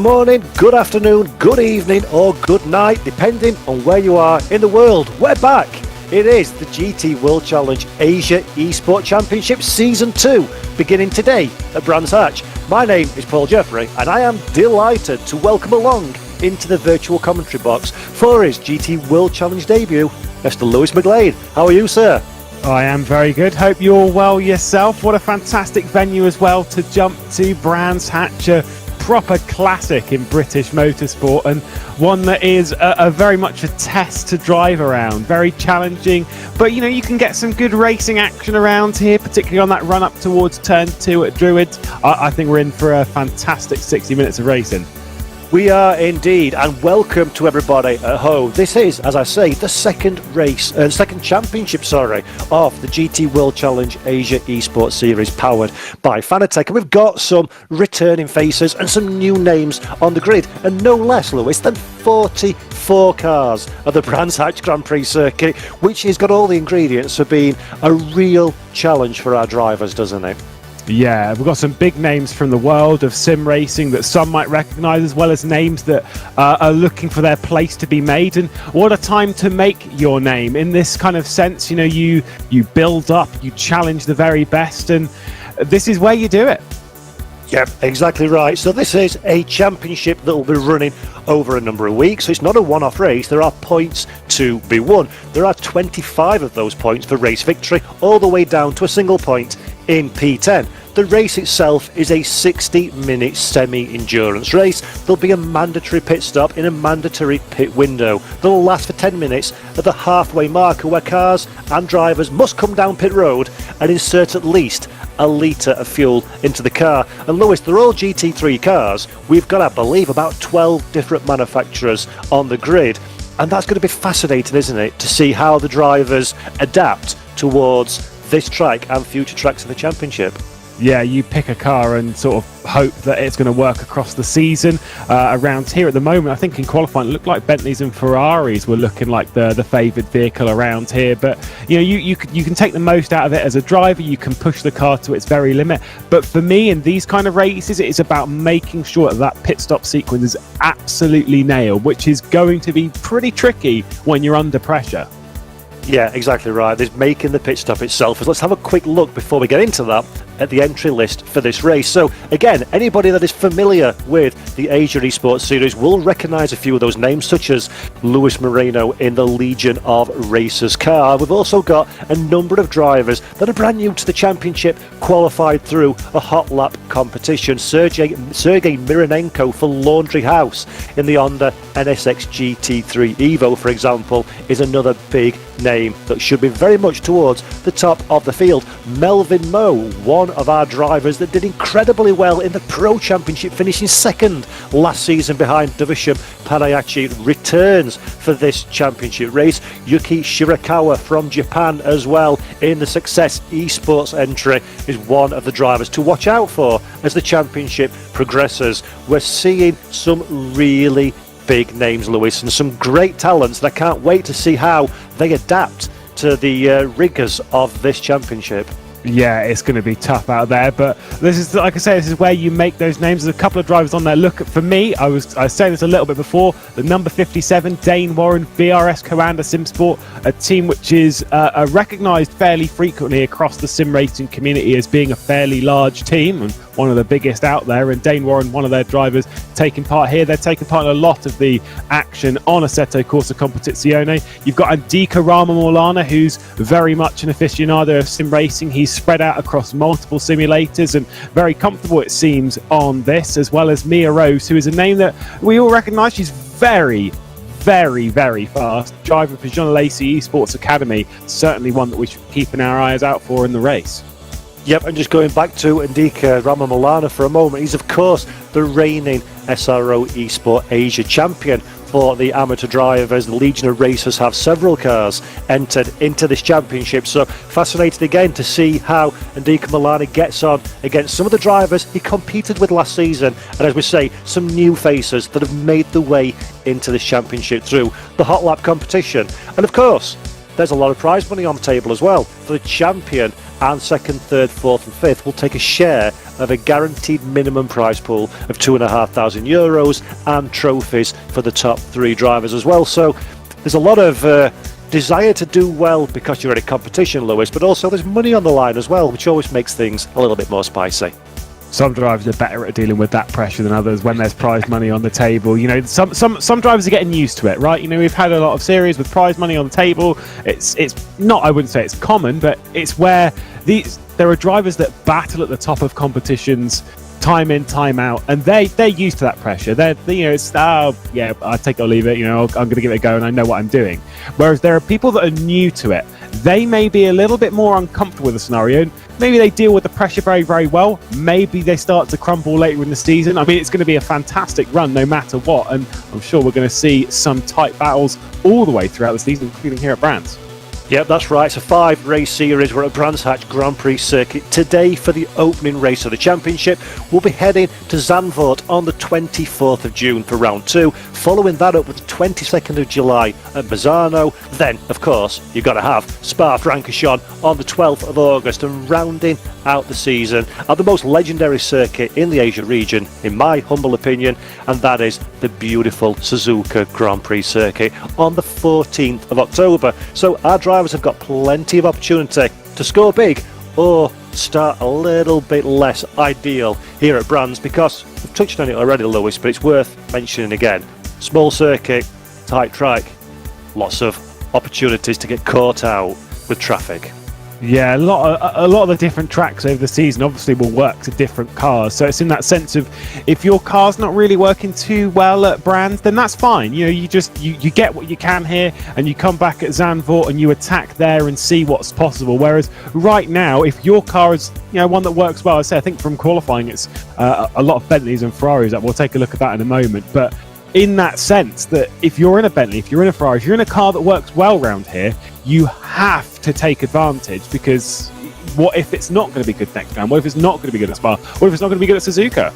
morning, good afternoon, good evening or good night, depending on where you are in the world. We're back. It is the GT World Challenge Asia Esports Championship Season 2, beginning today at Brands Hatch. My name is Paul Jeffrey and I am delighted to welcome along into the virtual commentary box for his GT World Challenge debut, Mr. Lewis McGlade. How are you, sir? I am very good. Hope you're well yourself. What a fantastic venue as well to jump to, Brands Hatch, a proper classic in British motorsport, and one that is a very much a test to drive around. Very challenging, but you can get some good racing action around here, particularly on that run up towards turn 2 at Druids. I think we're in for a fantastic 60 minutes of racing. We are indeed, and welcome to everybody at home. This is, as I say, the second championship, of the GT World Challenge Asia Esports Series, powered by Fanatec. And we've got some returning faces and some new names on the grid, and no less, Lewis, than 44 cars of the Brands Hatch Grand Prix circuit, which has got all the ingredients for being a real challenge for our drivers, doesn't it? Yeah, we've got some big names from the world of sim racing that some might recognise, as well as names that are looking for their place to be made. And what a time to make your name in this kind of sense. You build up, you challenge the very best, and this is where you do it. Yep, exactly right. So this is a championship that will be running over a number of weeks. So it's not a one-off race. There are points to be won. There are 25 of those points for race victory, all the way down to a single point in P10. The race itself is a 60-minute semi-endurance race. There'll be a mandatory pit stop in a mandatory pit window that will last for 10 minutes at the halfway marker, where cars and drivers must come down pit road and insert at least a litre of fuel into the car. And Lewis, they're all GT3 cars. We've got, I believe, about 12 different manufacturers on the grid, and that's going to be fascinating, isn't it, to see how the drivers adapt towards this track and future tracks in the championship. Yeah, you pick a car and sort of hope that it's going to work across the season. Around here at the moment, I think in qualifying it looked like Bentleys and Ferraris were looking like the favoured vehicle around here. But you can take the most out of it as a driver. You can push the car to its very limit. But for me, in these kind of races, it is about making sure that pit stop sequence is absolutely nailed, which is going to be pretty tricky when you're under pressure. Yeah, exactly right. There's making the pit stop itself. Let's have a quick look before we get into that at the entry list for this race. So again, anybody that is familiar with the Asia Esports Series will recognise a few of those names, such as Luis Moreno in the Legion of Racers car. We've also got a number of drivers that are brand new to the championship, qualified through a hot lap competition. Sergei Mironenko for Laundry House in the Honda NSX GT3 Evo, for example, is another big name that should be very much towards the top of the field. Melvin Moe, one of our drivers that did incredibly well in the Pro Championship, finishing second last season behind Davisham Panayachi, returns for this championship race. Yuki Shirakawa from Japan as well in the Success Esports entry is one of the drivers to watch out for as the championship progresses. We're seeing some really big names, Lewis, and some great talents, and I can't wait to see how they adapt to the rigours of this championship. Yeah, it's going to be tough out there, but this is, like I say, this is where you make those names. There's a couple of drivers on there. Look, for me, I was saying this a little bit before, the number 57, Dane Warren, VRS Coanda SimSport, a team which is recognised fairly frequently across the sim racing community as being a fairly large team and one of the biggest out there. And Dane Warren, one of their drivers, taking part here. They're taking part in a lot of the action on Assetto Corsa Competizione. You've got Andika Milano, who's very much an aficionado of sim racing. He's spread out across multiple simulators and very comfortable, it seems, on this, as well as Mia Rose, who is a name that we all recognise. She's very, very, very fast. Driver for John Lacey Esports Academy, certainly one that we should be keeping our eyes out for in the race. Yep, and just going back to Andika Milano for a moment, he's of course the reigning SRO Esports Asia champion for the amateur drivers. The Legion of Racers have several cars entered into this championship, so fascinated again to see how Andika Milano gets on against some of the drivers he competed with last season, and as we say, some new faces that have made the way into this championship through the hot lap competition. And of course, there's a lot of prize money on the table as well. For the champion and second, third, fourth and fifth will take a share of a guaranteed minimum prize pool of €2,500 and trophies for the top 3 drivers as well. So there's a lot of desire to do well because you're in a competition, Lewis, but also there's money on the line as well, which always makes things a little bit more spicy. Some drivers are better at dealing with that pressure than others when there's prize money on the table. You know, some drivers are getting used to it, right? You know, we've had a lot of series with prize money on the table. It's not, I wouldn't say it's common, but it's where there are drivers that battle at the top of competitions time in, time out, and they're used to that pressure. They're, you know, it's yeah, I take it or leave it. You know, I'm going to give it a go, and I know what I'm doing. Whereas there are people that are new to it. They may be a little bit more uncomfortable with the scenario. Maybe they deal with the pressure very, very well. Maybe they start to crumble later in the season. I mean, it's going to be a fantastic run no matter what, and I'm sure we're going to see some tight battles all the way throughout the season, including here at Brands. Yep, that's right. It's a 5-race series. We're at Brands Hatch Grand Prix circuit today for the opening race of the championship. We'll be heading to Zandvoort on the 24th of June for round 2. Following that up with the 22nd of July at Bazzano. Then, of course, you've got to have Spa-Francorchamps on the 12th of August, and rounding out the season at the most legendary circuit in the Asia region, in my humble opinion, and that is the beautiful Suzuka Grand Prix circuit on the 14th of October. So our drivers have got plenty of opportunity to score big or start a little bit less ideal here at Brands, because we've touched on it already, Lewis, but it's worth mentioning again. Small circuit, tight track, lots of opportunities to get caught out with traffic. Yeah, a lot of the different tracks over the season obviously will work to different cars. So it's in that sense of, if your car's not really working too well at Brands, then that's fine. You know, you get what you can here, and you come back at Zandvoort and you attack there and see what's possible. Whereas right now, if your car is, you know, one that works well, I think from qualifying, it's a lot of Bentleys and Ferraris. We'll take a look at that in a moment, but in that sense that if you're in a Bentley, if you're in a Ferrari, if you're in a car that works well around here, you have to take advantage, because what if it's not going to be good next round? What if it's not going to be good at Spa? What if it's not going to be good at Suzuka?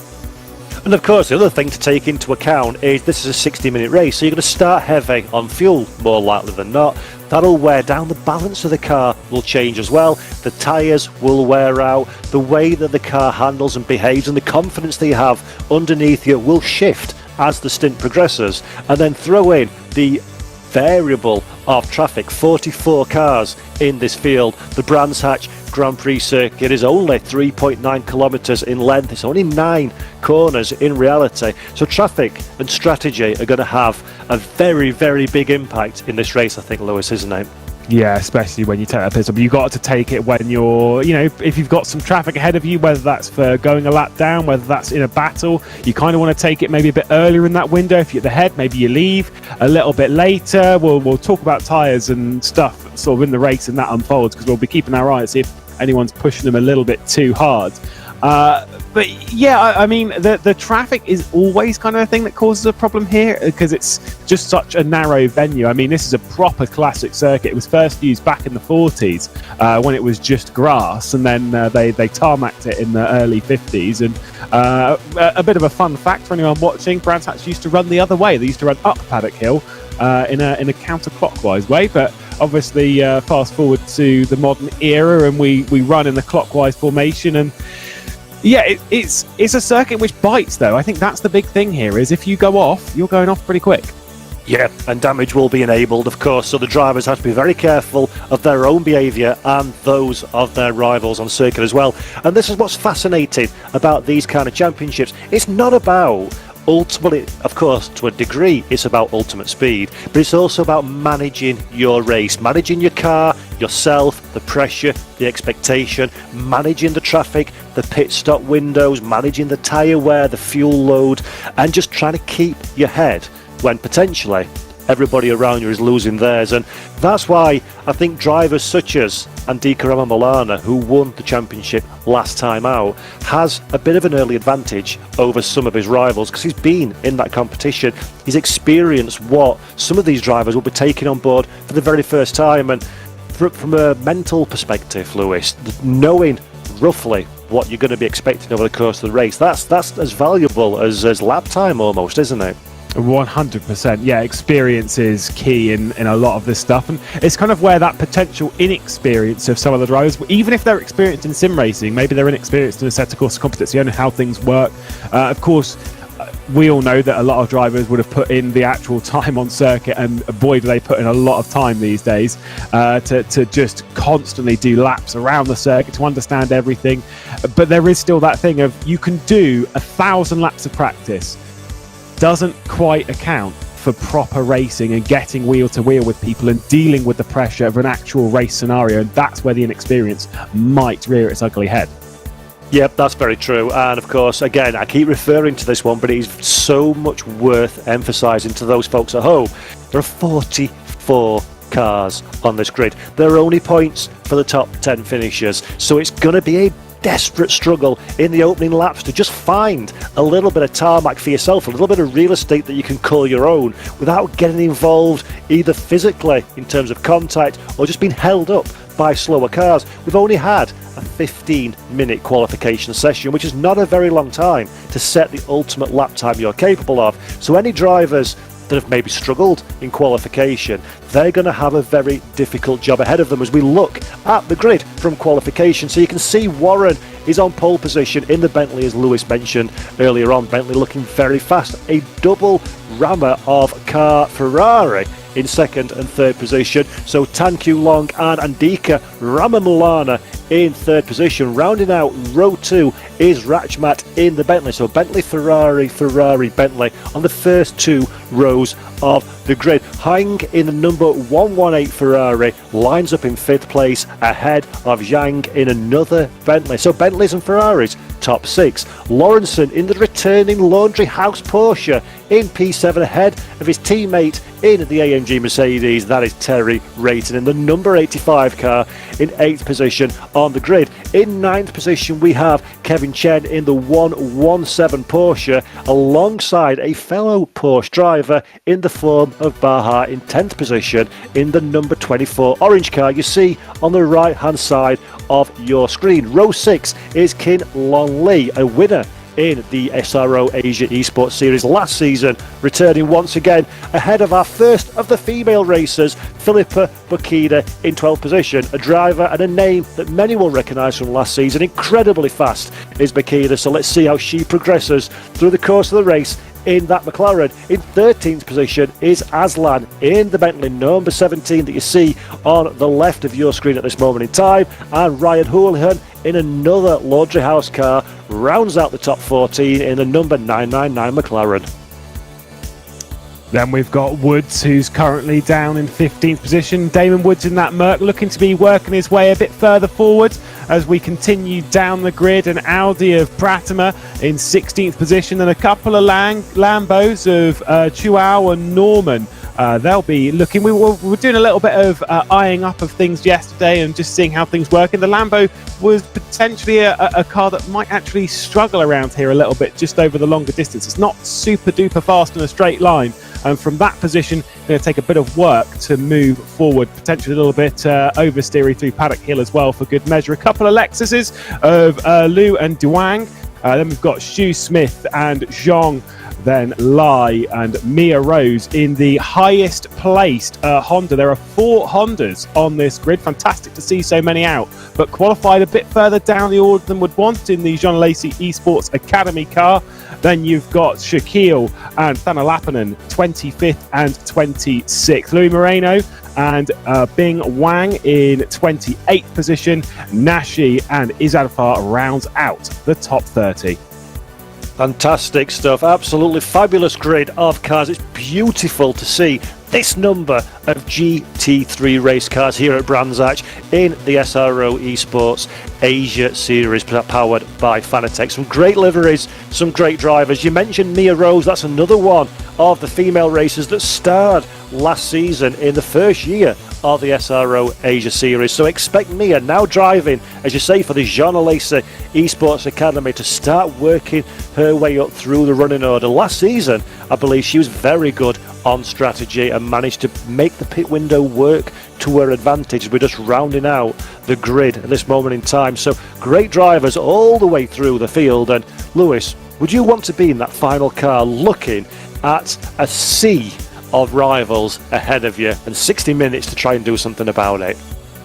And of course, the other thing to take into account is this is a 60-minute race, so you're going to start heavy on fuel, more likely than not. That'll wear down. The balance of the car will change as well. The tyres will wear out. The way that the car handles and behaves and the confidence that you have underneath you will shift as the stint progresses. And then throw in the variable of traffic. 44 cars in this field. The Brands Hatch Grand Prix circuit is only 3.9 kilometres in length. It's only 9 corners in reality. So traffic and strategy are going to have a very, very big impact in this race, I think, Lewis, isn't it? Yeah, especially when you take that pit stop. You've got to take it when you're, you know, if you've got some traffic ahead of you, whether that's for going a lap down, whether that's in a battle, you kind of want to take it maybe a bit earlier in that window. If you're at the head, maybe you leave a little bit later. We'll talk about tyres and stuff sort of in the race and that unfolds, because we'll be keeping our eye to see if anyone's pushing them a little bit too hard. But yeah, I mean, the traffic is always kind of a thing that causes a problem here, because it's just such a narrow venue. I mean, this is a proper classic circuit. It was first used back in the 40s when it was just grass, and then they tarmacked it in the early 50s. And a bit of a fun fact for anyone watching, Brands Hatch used to run the other way. They used to run up Paddock Hill in a counterclockwise way, but obviously fast forward to the modern era and we run in the clockwise formation. And yeah, it's a circuit which bites, though. I think that's the big thing here, is if you go off, you're going off pretty quick. Yeah, and damage will be enabled, of course, so the drivers have to be very careful of their own behaviour and those of their rivals on circuit as well. And this is what's fascinating about these kind of championships. It's not about, ultimately, of course, to a degree, it's about ultimate speed, but it's also about managing your race, managing your car, yourself, the pressure, the expectation, managing the traffic, the pit stop windows, managing the tyre wear, the fuel load, and just trying to keep your head when potentially everybody around you is losing theirs. And that's why I think drivers such as Andika Milano, who won the championship last time out, has a bit of an early advantage over some of his rivals, because he's been in that competition. He's experienced what some of these drivers will be taking on board for the very first time. And from a mental perspective, Lewis, knowing roughly what you're going to be expecting over the course of the race, that's as valuable as lap time almost, isn't it? 100%. Yeah, experience is key in a lot of this stuff, and it's kind of where that potential inexperience of some of the drivers, even if they're experienced in sim racing, maybe they're inexperienced in a set of course competency and how things work. Of course, we all know that a lot of drivers would have put in the actual time on circuit, and boy, do they put in a lot of time these days to just constantly do laps around the circuit to understand everything. But there is still that thing of you can do 1,000 laps of practice, doesn't quite account for proper racing and getting wheel to wheel with people and dealing with the pressure of an actual race scenario, and that's where the inexperience might rear its ugly head. Yep, that's very true. And of course, again, I keep referring to this one, but it is so much worth emphasising to those folks at home. There are 44 cars on this grid. There are only points for the top 10 finishers, so it's going to be a desperate struggle in the opening laps to just find a little bit of tarmac for yourself, a little bit of real estate that you can call your own without getting involved either physically in terms of contact or just being held up by slower cars. We've only had a 15-minute qualification session, which is not a very long time to set the ultimate lap time you're capable of. So any drivers that have maybe struggled in qualification, they're going to have a very difficult job ahead of them as we look at the grid from qualification. So you can see Warren is on pole position in the Bentley, as Lewis mentioned earlier on. Bentley looking very fast. A double rammer of car Ferrari in second and third position. So Tan Q Long and Andika Milano in third position. Rounding out row 2 is Rachmat in the Bentley. So Bentley, Ferrari, Ferrari, Bentley on the first 2 rows of the grid. Hang in the number 118 Ferrari lines up in 5th place ahead of Zhang in another Bentley. So Bentleys and Ferraris top 6. Lawrenson in the returning Laundry House Porsche in P7 ahead of his teammate in the AMG Mercedes. That is Terry Rayton in the number 85 car in 8th position on the grid. In 9th position we have Kevin Chen in the 117 Porsche alongside a fellow Porsche driver in the form of Baha in 10th position in the number 24 orange car you see on the right hand side of your screen. Row 6 is Kin Long Lee, a winner in the SRO Asia Esports Series last season, returning once again ahead of our first of the female racers, Philippa Bukida in 12th position. A driver and a name that many will recognise from last season. Incredibly fast is Bukida, so let's see how she progresses through the course of the race in that McLaren. In 13th position is Aslan in the Bentley number 17 that you see on the left of your screen at this moment in time, and Ryan Houlihan in another Laundry House car rounds out the top 14 in the number 999 McLaren. Then we've got Woods, who's currently down in 15th position. Damon Woods in that Merc looking to be working his way a bit further forward as we continue down the grid. An Audi of Pratima in 16th position, and a couple of Lambos of Chuao and Norman. They'll be looking. We were doing a little bit of eyeing up of things yesterday and just seeing how things work. And the Lambo was potentially a car that might actually struggle around here a little bit just over the longer distance. It's not super duper fast in a straight line. And from that position, going to take a bit of work to move forward, potentially a little bit oversteery through Paddock Hill as well for good measure. A couple of Lexuses of Liu and Duang. Then we've got Shu Smith and Zhong, then Lai and Mia Rose in the highest placed Honda. There are 4 Hondas on this grid. Fantastic to see so many out, but qualified a bit further down the order than would want in the John Lacey Esports Academy car. Then you've got Shaquille and Thana Lapanen, 25th and 26th. Louis Moreno and Bing Wang in 28th position. Nashi and Izadfar rounds out the top 30. Fantastic stuff, absolutely fabulous grid of cars. It's beautiful to see this number of GT3 race cars here at Brands Hatch in the SRO Esports Asia Series powered by Fanatec. Some great liveries, some great drivers. You mentioned Mia Rose, that's another one of the female racers that starred last season in the first year of the SRO Asia Series. So expect Mia now driving, as you say, for the Jean Alesi Esports Academy to start working her way up through the running order. Last season, I believe she was very good on strategy and managed to make the pit window work to her advantage. We're just rounding out the grid at this moment in time. So great drivers all the way through the field. And Lewis, would you want to be in that final car looking at a sea of rivals ahead of you and 60 minutes to try and do something about it.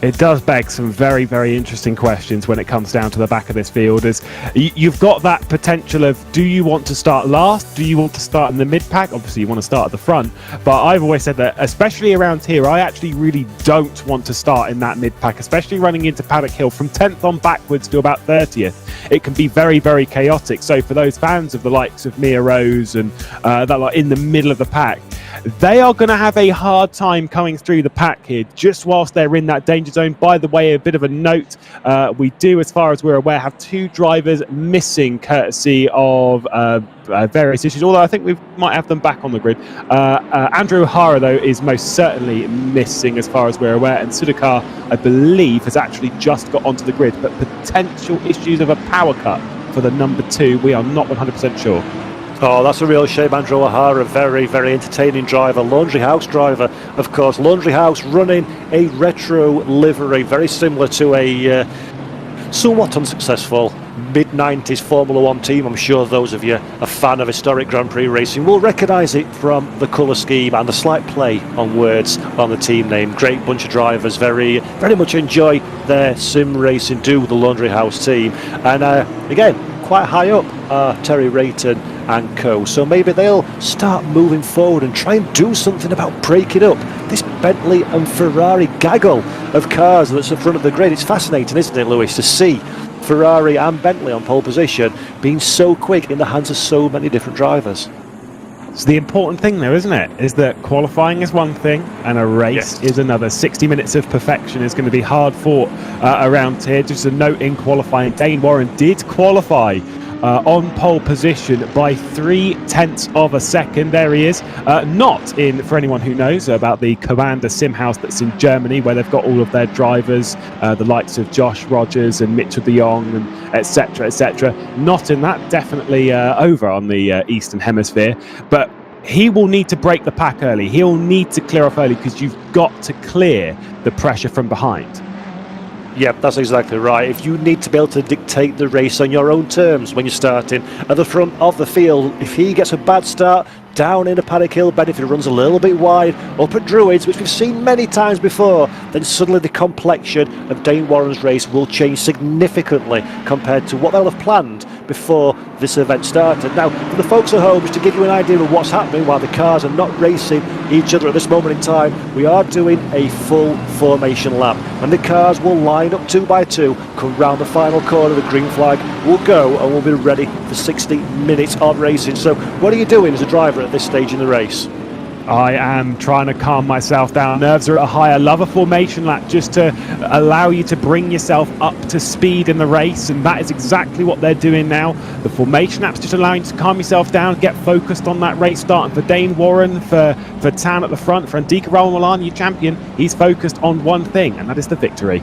It does beg some very, very interesting questions when it comes down to the back of this field. As you've got that potential of, do you want to start last? Do you want to start in the mid-pack? Obviously, you want to start at the front. But I've always said that, especially around here, I actually really don't want to start in that mid-pack, especially running into Paddock Hill from 10th on backwards to about 30th. It can be very, very chaotic. So for those fans of the likes of Mia Rose and that are in the middle of the pack, they are going to have a hard time coming through the pack here just whilst they're in that danger zone. By the way, a bit of a note, we do, as far as we're aware, have 2 drivers missing courtesy of various issues, although I think we might have them back on the grid. Andrew O'Hara, though, is most certainly missing as far as we're aware, and Sudhakar, I believe, has actually just got onto the grid, but potential issues of a power cut for the number 2, we are not 100% sure. Oh, that's a real shame. Andrew O'Hara, very, very entertaining driver, Laundry House driver, of course. Laundry House running a retro livery, very similar to a somewhat unsuccessful mid-90s Formula 1 team. I'm sure those of you a fan of historic Grand Prix racing will recognise it from the colour scheme and the slight play on words on the team name. Great bunch of drivers, very, very much enjoy their sim racing, do the Laundry House team. And again, quite high up are Terry Rayton and co, so maybe they'll start moving forward and try and do something about breaking up this Bentley and Ferrari gaggle of cars that's in front of the grid. It's fascinating, isn't it, Lewis, to see Ferrari and Bentley on pole position being so quick in the hands of so many different drivers. So the important thing there, isn't it, is that qualifying is one thing and a race is another. 60 minutes of perfection is going to be hard fought around here. Just a note in qualifying, Dane Warren did qualify on pole position by 0.3 of a second. There he is. Not in, for anyone who knows about the Commander Sim House that's in Germany, where they've got all of their drivers, the likes of Josh Rogers and Mitchell de Jong, and etc., etc. Not in that, definitely over on the Eastern Hemisphere. But he will need to break the pack early. He'll need to clear off early because you've got to clear the pressure from behind. Yep, that's exactly right. If you need to be able to dictate the race on your own terms when you're starting at the front of the field, if he gets a bad start down into Paddock Hill bed, if it runs a little bit wide up at Druids, which we've seen many times before, then suddenly the complexion of Dane Warren's race will change significantly compared to what they'll have planned before this event started. Now, for the folks at home, just to give you an idea of what's happening while the cars are not racing each other at this moment in time, we are doing a full formation lap, and the cars will line up 2 by 2, come round the final corner, the green flag will go, and we'll be ready for 60 minutes of racing. So what are you doing as a driver at this stage in the race? I am trying to calm myself down. Nerves are at a high. I love a formation lap just to allow you to bring yourself up to speed in the race, and that is exactly what they're doing now. The formation lap's just allowing you to calm yourself down, get focused on that race starting for Dane Warren, for Tan at the front, for Andika Milano, your champion. He's focused on one thing, and that is the victory.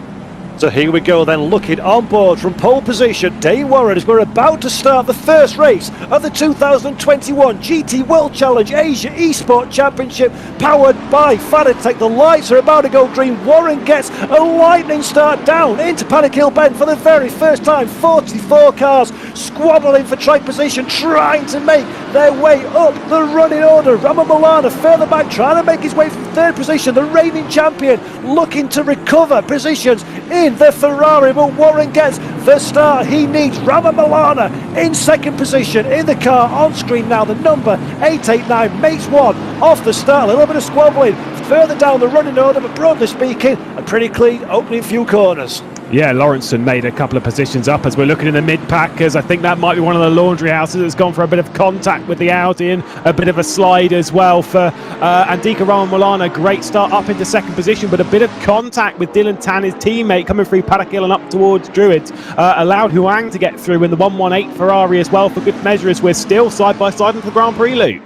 So here we go then, looking on board from pole position, Dane Warren, as we're about to start the first race of the 2021 GT World Challenge Asia Esports Championship, powered by Fanatec. The lights are about to go green. Warren gets a lightning start down into Paddock Hill Bend for the very first time. 44 cars squabbling for track position, trying to make their way up the running order. Rama Milano further back, trying to make his way from 3rd position. The reigning champion looking to recover positions in the Ferrari, but Warren gets the start he needs. Rama Milano in 2nd position in the car on screen now. The number 889 makes one off the start. A little bit of squabbling further down the running order, but broadly speaking, a pretty clean opening few corners. Yeah, Lawrenson made a couple of positions up as we're looking in the mid-packers. I think that might be one of the laundry houses that's gone for a bit of contact with the Audi and a bit of a slide as well for Andika Milano. Great start up into 2nd position, but a bit of contact with Dylan Tan, his teammate, coming through Paddock Hill and up towards Druids. Allowed Huang to get through in the 118 Ferrari as well for good measure, as we're still side by side into the Grand Prix loop.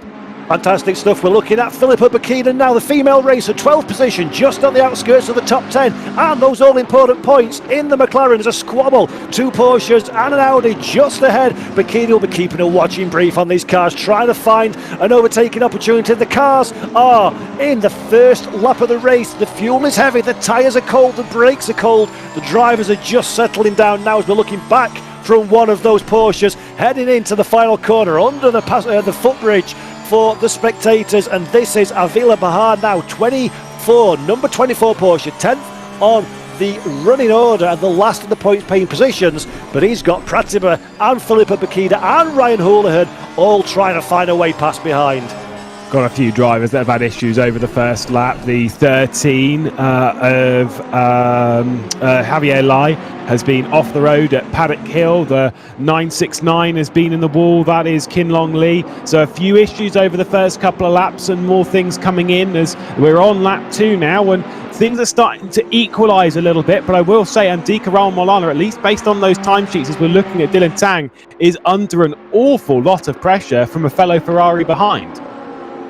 Fantastic stuff. We're looking at Philippa Bakina now, the female racer, 12th position, just on the outskirts of the top 10. And those all-important points in the McLaren. There's a squabble. 2 Porsches and an Audi just ahead. Bakina will be keeping a watching brief on these cars, trying to find an overtaking opportunity. The cars are in the first lap of the race. The fuel is heavy, the tyres are cold, the brakes are cold. The drivers are just settling down now as we're looking back from one of those Porsches, heading into the final corner under the footbridge. for the spectators, and this is Avila Bahar now, 24, number 24 Porsche, 10th on the running order and the last of the points paying positions, but he's got Pratima and Filippa Bakida and Ryan Houlihan all trying to find a way past behind. Got a few drivers that have had issues over the first lap. The 13 of Javier Lai has been off the road at Paddock Hill. The 969 has been in the wall. That is Kinlong Lee. So a few issues over the first couple of laps and more things coming in as we're on lap 2 now, and things are starting to equalise a little bit. But I will say Andika Milano, at least based on those timesheets as we're looking at Dylan Tang, is under an awful lot of pressure from a fellow Ferrari behind.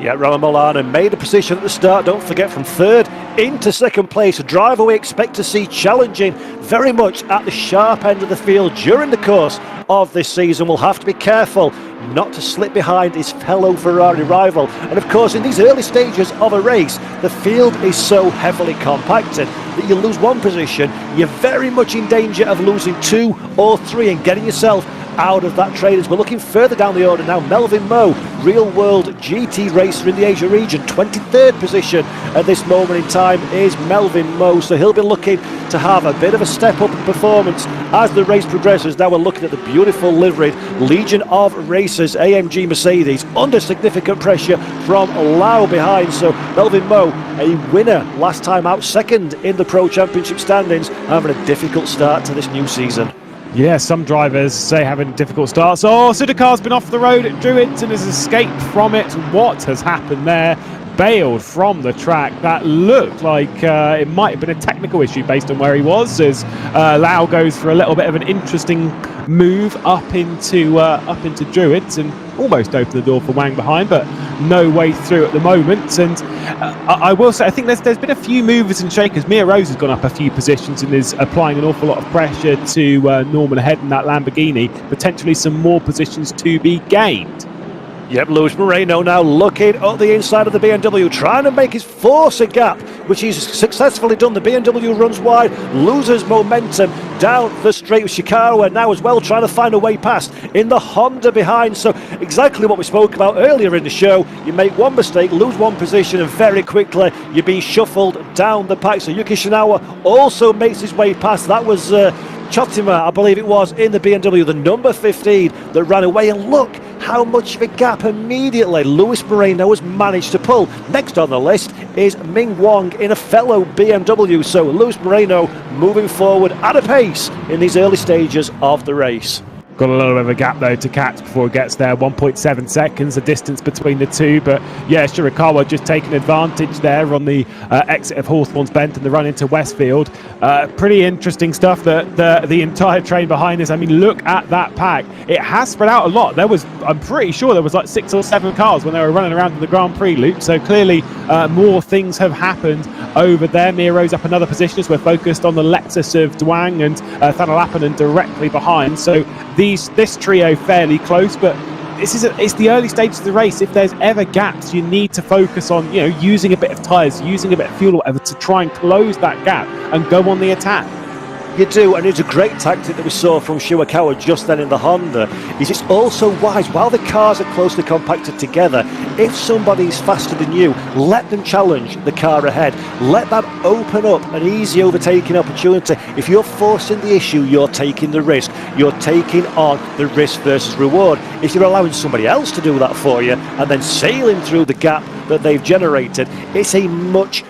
Yeah, Raul Milano made a position at the start, don't forget, from third into second place. A driver we expect to see challenging very much at the sharp end of the field during the course of this season. Will have to be careful not to slip behind his fellow Ferrari rival. And of course, in these early stages of a race, the field is so heavily compacted that you lose one position, you're very much in danger of losing 2 or 3 and getting yourself out of that trade. As we're looking further down the order now, Melvin Moe, real world GT racer in the Asia region, 23rd position at this moment in time is Melvin Moe, so he'll be looking to have a bit of a step up in performance as the race progresses. Now we're looking at the beautiful liveried Legion of Racers AMG Mercedes under significant pressure from Lau behind. So Melvin Moe, a winner last time out, second in the Pro Championship standings, having a difficult start to this new season. Yeah, some drivers say having difficult starts. Oh, Sudakar's been off the road at Druids and has escaped from it. What has happened there? Bailed from the track. That looked like it might have been a technical issue based on where he was, as Lau goes for a little bit of an interesting move up into Druids and almost opened the door for Wang behind, but no way through at the moment. And I will say, I think there's been a few movers and shakers. Mia Rose has gone up a few positions and is applying an awful lot of pressure to Norman ahead in that Lamborghini. Potentially some more positions to be gained. Yep, Luis Moreno now looking at the inside of the BMW, trying to make his force a gap, which he's successfully done. The BMW runs wide, loses momentum down the straight with Shikawa now as well, trying to find a way past in the Honda behind. So exactly what we spoke about earlier in the show. You make one mistake, lose one position, and very quickly you're being shuffled down the pack. So Yuki Shinawa also makes his way past. That was Chotima, I believe it was, in the BMW, the number 15 that ran away. And look how much of a gap immediately Luis Moreno has managed to pull. Next on the list is Ming Wong in a fellow BMW. So Luis Moreno moving forward at a pace in these early stages of the race. Got a little bit of a gap though to catch before it gets there. 1.7 seconds, the distance between the two. But yeah, Shirakawa just taking advantage there on the exit of Hawthorne's Bend and the run into Westfield. Pretty interesting stuff. The entire train behind us. I mean, look at that pack. It has spread out a lot. I'm pretty sure there was like 6 or 7 cars when they were running around in the Grand Prix loop. So clearly more things have happened over there. Mia Rose up another position as we're focused on the Lexus of Dwang and Thana Lappanen directly behind. So this trio fairly close, but it's the early stages of the race. If there's ever gaps, you need to focus on using a bit of tyres, using a bit of fuel or whatever to try and close that gap and go on the attack. You do, and it's a great tactic that we saw from Shirakawa just then in the Honda. It's also wise, while the cars are closely compacted together, if somebody's faster than you, let them challenge the car ahead. Let that open up an easy overtaking opportunity. If you're forcing the issue, you're taking the risk. You're taking on the risk versus reward. If you're allowing somebody else to do that for you and then sailing through the gap that they've generated, it's a much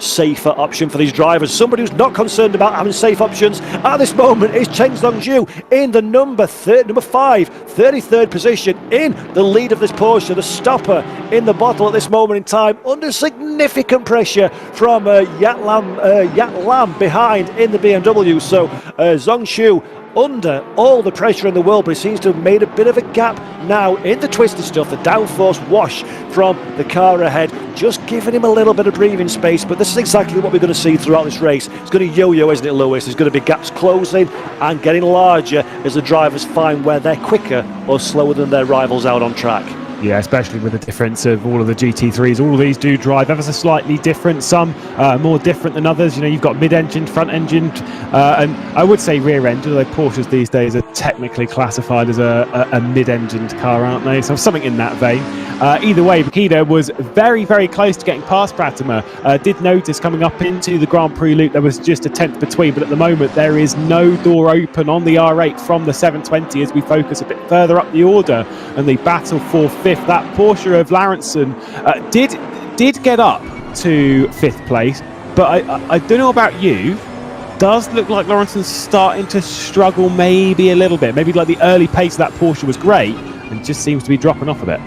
safer option for these drivers. Somebody who's not concerned about having safe options at this moment is Chen Zhongzhu in the number 5, 33rd position in the lead of this Porsche, the stopper in the bottle at this moment in time, under significant pressure from Yat Lam behind in the BMW. So Zhongzhu under all the pressure in the world, but it seems to have made a bit of a gap now in the twisted stuff, the downforce wash from the car ahead, just giving him a little bit of breathing space. But this is exactly what we're going to see throughout this race. It's going to yo-yo, isn't it, Lewis? There's going to be gaps closing and getting larger as the drivers find where they're quicker or slower than their rivals out on track. Yeah, especially with the difference of all of the GT3s. All of these do drive ever so slightly different. Some more different than others. You know, you've got mid-engined, front-engined, and I would say rear-engined, although Porsches these days are technically classified as a mid-engined car, aren't they? So something in that vein. Either way, Bakita was very, very close to getting past Pratima. Did notice coming up into the Grand Prix loop there was just a tenth between, but at the moment there is no door open on the R8 from the 720 as we focus a bit further up the order and the battle for fifth. That Porsche of Lawrenson did get up to fifth place, but I don't know about you. Does look like Lawrenson's starting to struggle maybe a little bit. Maybe like the early pace of that Porsche was great and just seems to be dropping off a bit.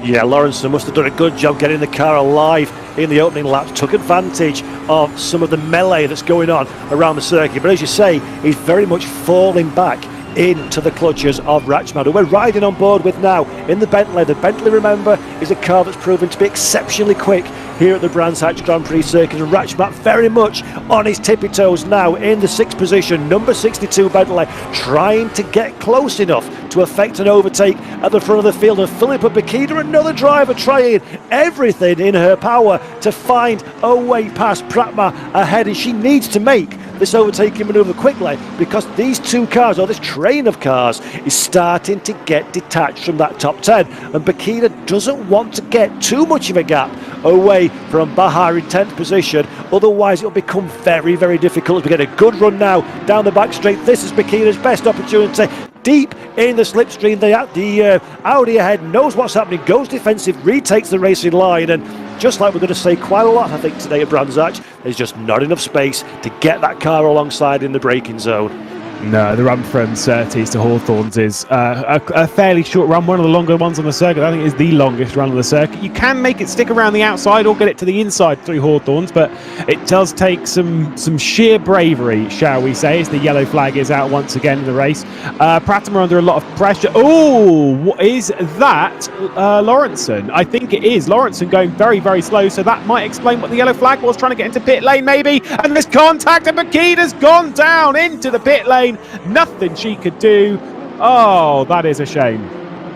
Yeah, Lawrenson must have done a good job getting the car alive in the opening laps, took advantage of some of the melee that's going on around the circuit. But as you say, he's very much falling back into the clutches of Ratchman, who we're riding on board with now in the Bentley. The Bentley, remember, is a car that's proven to be exceptionally quick here at the Brands Hatch Grand Prix circuit, and Ratchman very much on his tippy toes now in the sixth position. Number 62 Bentley trying to get close enough to effect an overtake at the front of the field, and Philippa Bakita, another driver, trying everything in her power to find a way past Pratma ahead, and she needs to make this overtaking manoeuvre quickly because these two cars, or this train of cars, is starting to get detached from that top 10, and Bakita doesn't want to get too much of a gap away from Bahar in 10th position, otherwise it'll become very, very difficult. We get a good run now down the back straight. This is Bakita's best opportunity. Deep in the slipstream, the Audi ahead knows what's happening, goes defensive, retakes the racing line, and just like we're going to say quite a lot, I think, today at Brands Hatch, there's just not enough space to get that car alongside in the braking zone. No, the run from Surtees to Hawthorns is a fairly short run, one of the longer ones on the circuit. I think it's the longest run on the circuit. You can make it stick around the outside or get it to the inside through Hawthorns, but it does take some sheer bravery, shall we say, as the yellow flag is out once again in the race. Pratima under a lot of pressure. Oh, is that Lawrenson? I think it is. Lawrenson going very, very slow, so that might explain what the yellow flag was, trying to get into pit lane maybe, and this contact, and Bakita's gone down into the pit lane. Nothing she could do. Oh, that is a shame.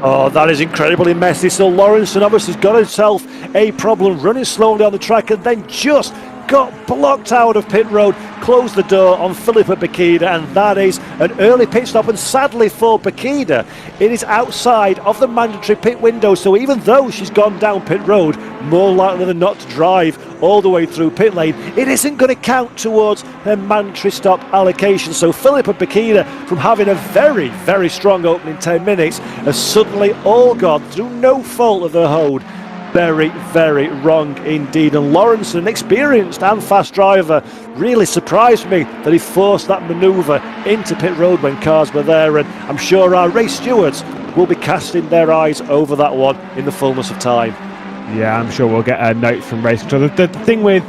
Oh, that is incredibly messy. So Lawrenson obviously has got himself a problem running slowly on the track and then just got blocked out of pit road, closed the door on Philippa Bakita, and that is an early pit stop. And sadly for Bakita, it is outside of the mandatory pit window, so even though she's gone down pit road, more likely than not to drive all the way through pit lane, it isn't going to count towards her mandatory stop allocation. So Philippa Bakita, from having a very, very strong opening 10 minutes, has suddenly all gone through no fault of her own. Very, very wrong indeed. And Lawrenson, an experienced and fast driver, really surprised me that he forced that manoeuvre into pit road when cars were there, and I'm sure our race stewards will be casting their eyes over that one in the fullness of time. Yeah, I'm sure we'll get a note from race control. The thing with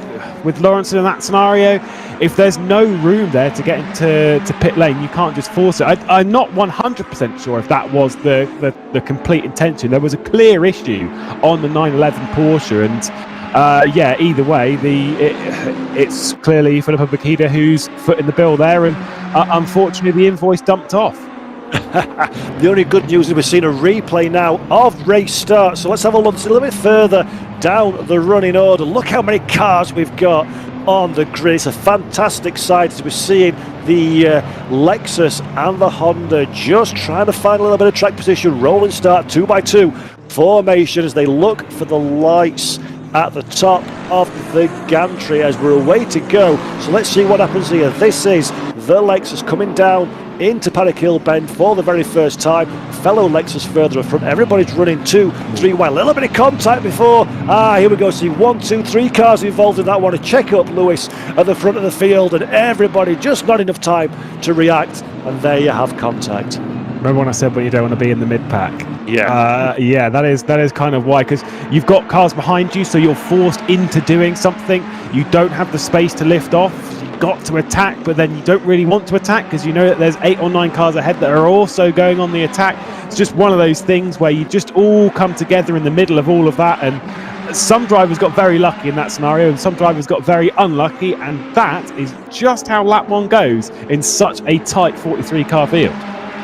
Lawrenson in that scenario, if there's no room there to get into pit lane, you can't just force it. I'm not 100% sure if that was the complete intention. There was a clear issue on the 911 Porsche, and yeah, either way, it's clearly Philippa Bakita who's footing the bill there, and unfortunately the invoice dumped off. The only good news is we've seen a replay now of race start, so let's have a look a little bit further down the running order. Look how many cars we've got on the grid. It's a fantastic sight as we're seeing the Lexus and the Honda just trying to find a little bit of track position. Rolling start 2x2 formation as they look for the lights at the top of the gantry as we're away to go. So let's see what happens here. This is the Lexus coming down into Paddock Hill Bend for the very first time. Fellow Lexus further up front. Everybody's running 2, 3 wide. A little bit of contact before. Here we go. See 1, 2, 3 cars involved in that one. A check up Lewis at the front of the field, and everybody just not enough time to react. And there you have contact. Remember when I said, but you don't want to be in the mid-pack? Yeah. Yeah, that is kind of why, because you've got cars behind you, so you're forced into doing something. You don't have the space to lift off. You've got to attack, but then you don't really want to attack because you know that there's 8 or 9 cars ahead that are also going on the attack. It's just one of those things where you just all come together in the middle of all of that, and some drivers got very lucky in that scenario and some drivers got very unlucky, and that is just how lap 1 goes in such a tight 43 car field.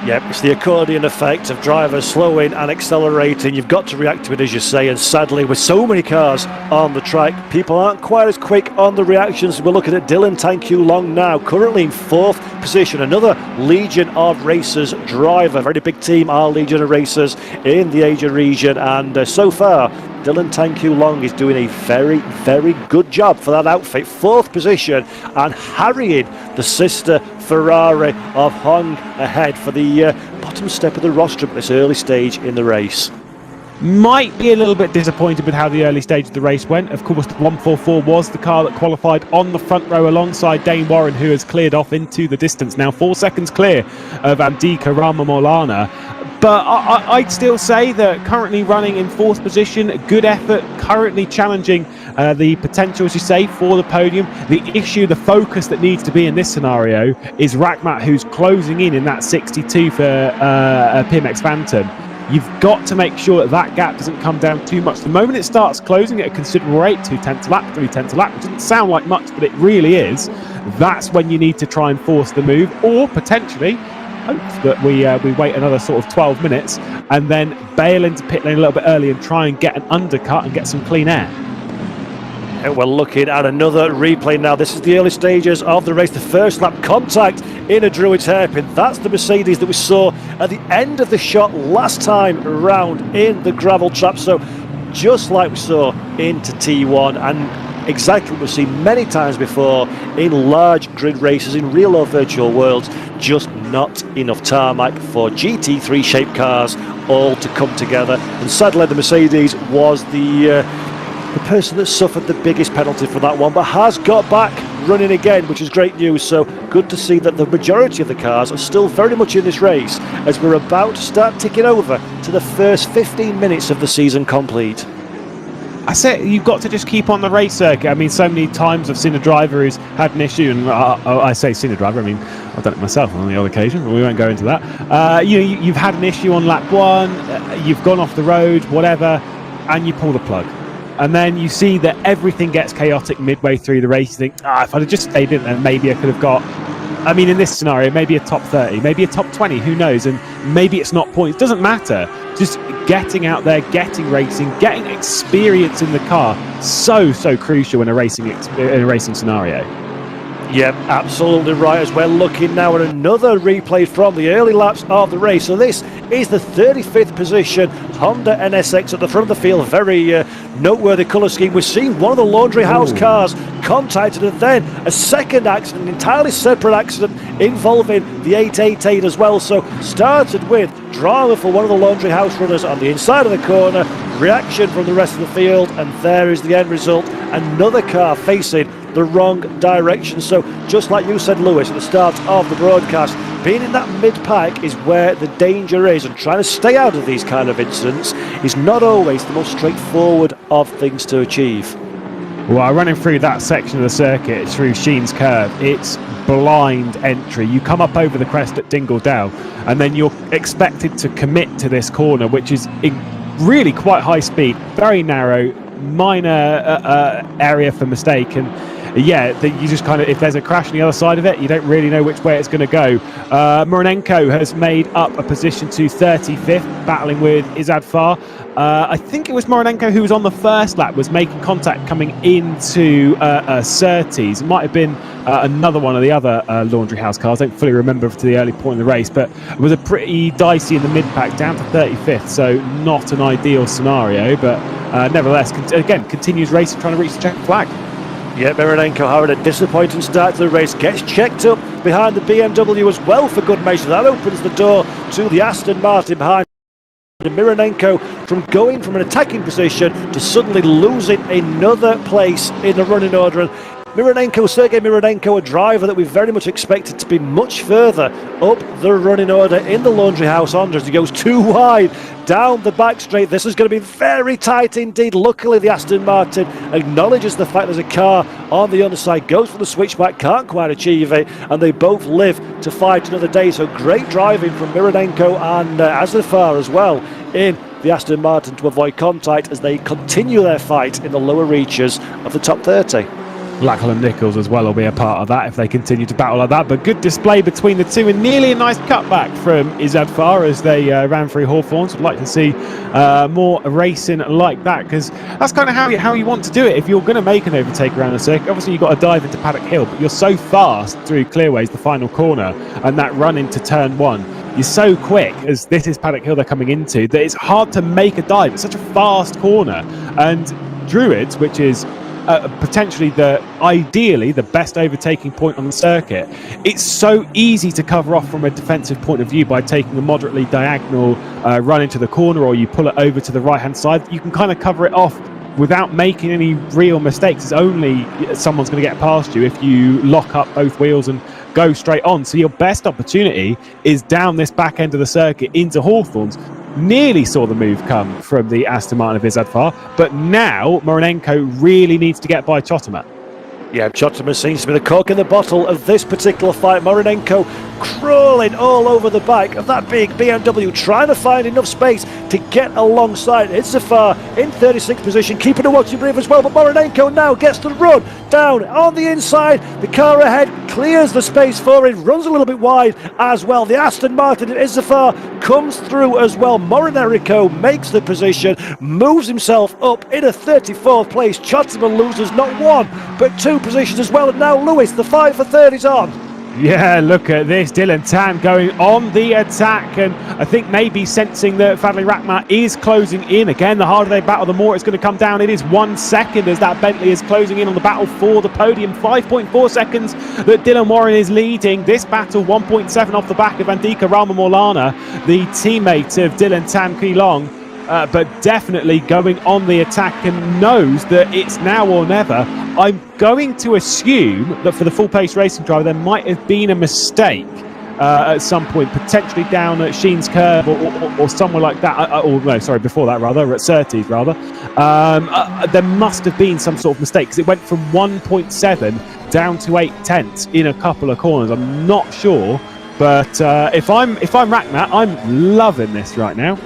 Yep, it's the accordion effect of drivers slowing and accelerating. You've got to react to it, as you say, and sadly, with so many cars on the track, people aren't quite as quick on the reactions. We're looking at Dylan Thank You Long now, currently in 4th position. Another Legion of Racers driver. Very big team, our Legion of Racers in the Asia region, and so far, Dylan Thank You Long is doing a very, very good job for that outfit. 4th position and harrying the sister Ferrari of Hong ahead for the bottom step of the rostrum at this early stage in the race. Might be a little bit disappointed with how the early stage of the race went. Of course, the 144 was the car that qualified on the front row alongside Dane Warren, who has cleared off into the distance. Now 4 seconds clear of Andika Milano. But I'd still say that currently running in 4th position, good effort, currently challenging the potential, as you say, for the podium. The issue, the focus that needs to be in this scenario is Rakhmat, who's closing in that 62 for PMX Phantom. You've got to make sure that that gap doesn't come down too much. The moment it starts closing at a considerable rate, 2/10 a lap, 3/10 a lap, which doesn't sound like much, but it really is, that's when you need to try and force the move, or potentially hope that we wait another sort of 12 minutes and then bail into pit lane a little bit early and try and get an undercut and get some clean air. And we're looking at another replay now. This is the early stages of the race. The first lap contact in a Druid's hairpin. That's the Mercedes that we saw at the end of the shot last time around in the gravel trap. So just like we saw into T1, and exactly what we've seen many times before in large grid races in real or virtual worlds, just not enough tarmac for GT3 shaped cars all to come together. And sadly, the Mercedes was the person that suffered the biggest penalty for that one, but has got back running again, which is great news. So good to see that the majority of the cars are still very much in this race as we're about to start ticking over to the first 15 minutes of the season complete. I say you've got to just keep on the race circuit. I mean, so many times I've seen a driver who's had an issue, and I say seen a driver, I mean, I've done it myself on the odd occasion, but we won't go into that. You've had an issue on lap 1, you've gone off the road, whatever, and you pull the plug. And then you see that everything gets chaotic midway through the race. You think, if I'd have just stayed in there, maybe I could have got, I mean, in this scenario, maybe a top 30, maybe a top 20, who knows? And maybe it's not points, doesn't matter. Just getting out there, getting racing, getting experience in the car, so crucial in a racing scenario. Yep, absolutely right, as we're looking now at another replay from the early laps of the race. So this is the 35th position Honda NSX at the front of the field. Very noteworthy colour scheme. We've seen one of the laundry house cars contacted, and then a second accident, an entirely separate accident involving the 888 as well. So started with drama for one of the laundry house runners on the inside of the corner, reaction from the rest of the field, and there is the end result. Another car facing the wrong direction. So just like you said, Lewis, at the start of the broadcast, being in that mid-pack is where the danger is, and trying to stay out of these kind of incidents is not always the most straightforward of things to achieve. Well, running through that section of the circuit through Sheen's Curve, it's blind entry. You come up over the crest at Dingle Dell, and then you're expected to commit to this corner, which is really quite high speed, very narrow, minor area for mistake. And yeah, you just kind of, if there's a crash on the other side of it, you don't really know which way it's going to go. Muranenko has made up a position to 35th, battling with Izad Far. I think it was Muranenko who was on the first lap, was making contact coming into Surtees. It might have been another one of the other laundry house cars. I don't fully remember to the early point in the race, but it was a pretty dicey in the mid-pack, down to 35th, so not an ideal scenario, but nevertheless, again, continues racing, trying to reach the check flag. Yeah, Mironenko having a disappointing start to the race, gets checked up behind the BMW as well for good measure. That opens the door to the Aston Martin behind Mironenko from going from an attacking position to suddenly losing another place in the running order. And Sergei Mironenko, a driver that we very much expected to be much further up the running order in the laundry house Honda, as he goes too wide down the back straight. This is going to be very tight indeed. Luckily, the Aston Martin acknowledges the fact there's a car on the underside, goes for the switchback, can't quite achieve it, and they both live to fight another day. So great driving from Mironenko and Azafar as well in the Aston Martin to avoid contact as they continue their fight in the lower reaches of the top 30. Lachlan Nichols as well will be a part of that if they continue to battle like that. But good display between the two, and nearly a nice cutback from Izadfar as they ran through Hawthorns. Would like to see more racing like that, because that's kind of how you want to do it if you're going to make an overtake around the circuit. Obviously you've got to dive into Paddock Hill, but you're so fast through Clearways, the final corner, and that run into turn 1. You're so quick, as this is Paddock Hill they're coming into, that it's hard to make a dive. It's such a fast corner, and Druids, which is potentially ideally the best overtaking point on the circuit, it's so easy to cover off from a defensive point of view by taking a moderately diagonal run into the corner, or you pull it over to the right hand side. You can kind of cover it off without making any real mistakes. It's only someone's going to get past you if you lock up both wheels and go straight on. So your best opportunity is down this back end of the circuit into Hawthorns. Nearly saw the move come from the Aston Martin of Izadfar, but now Moronenko really needs to get by Chotama. Yeah, Chotama seems to be the cork in the bottle of this particular fight. Moronenko crawling all over the back of that big BMW, trying to find enough space to get alongside Izadfar in 36th position, keeping a watching brief as well, but Moronenko now gets the run down on the inside. The car ahead clears the space for him, runs a little bit wide as well. The Aston Martin of Izadfar comes through as well. Moronenko makes the position, moves himself up in a 34th place. Chotama loses not one but 2 positions as well, and now Lewis, the fight for third, is on. Yeah, look at this. Dylan Tan going on the attack, and I think maybe sensing that Fadli Rakhmat is closing in. Again, the harder they battle, the more it's going to come down. It is 1 second as that Bentley is closing in on the battle for the podium. 5.4 seconds that Dylan Warren is leading this battle. 1.7 off the back of Andika Milano, the teammate of Dylan Tan Keelong. But definitely going on the attack and knows that it's now or never. I'm going to assume that for the full pace racing driver there might have been a mistake at some point, potentially down at Sheen's Curve or somewhere like that, or no, sorry, before that rather, at Surtees rather. There must have been some sort of mistake, because it went from 1.7 down to 0.8 in a couple of corners. I'm not sure, but if I'm Rakhmat, I'm loving this right now.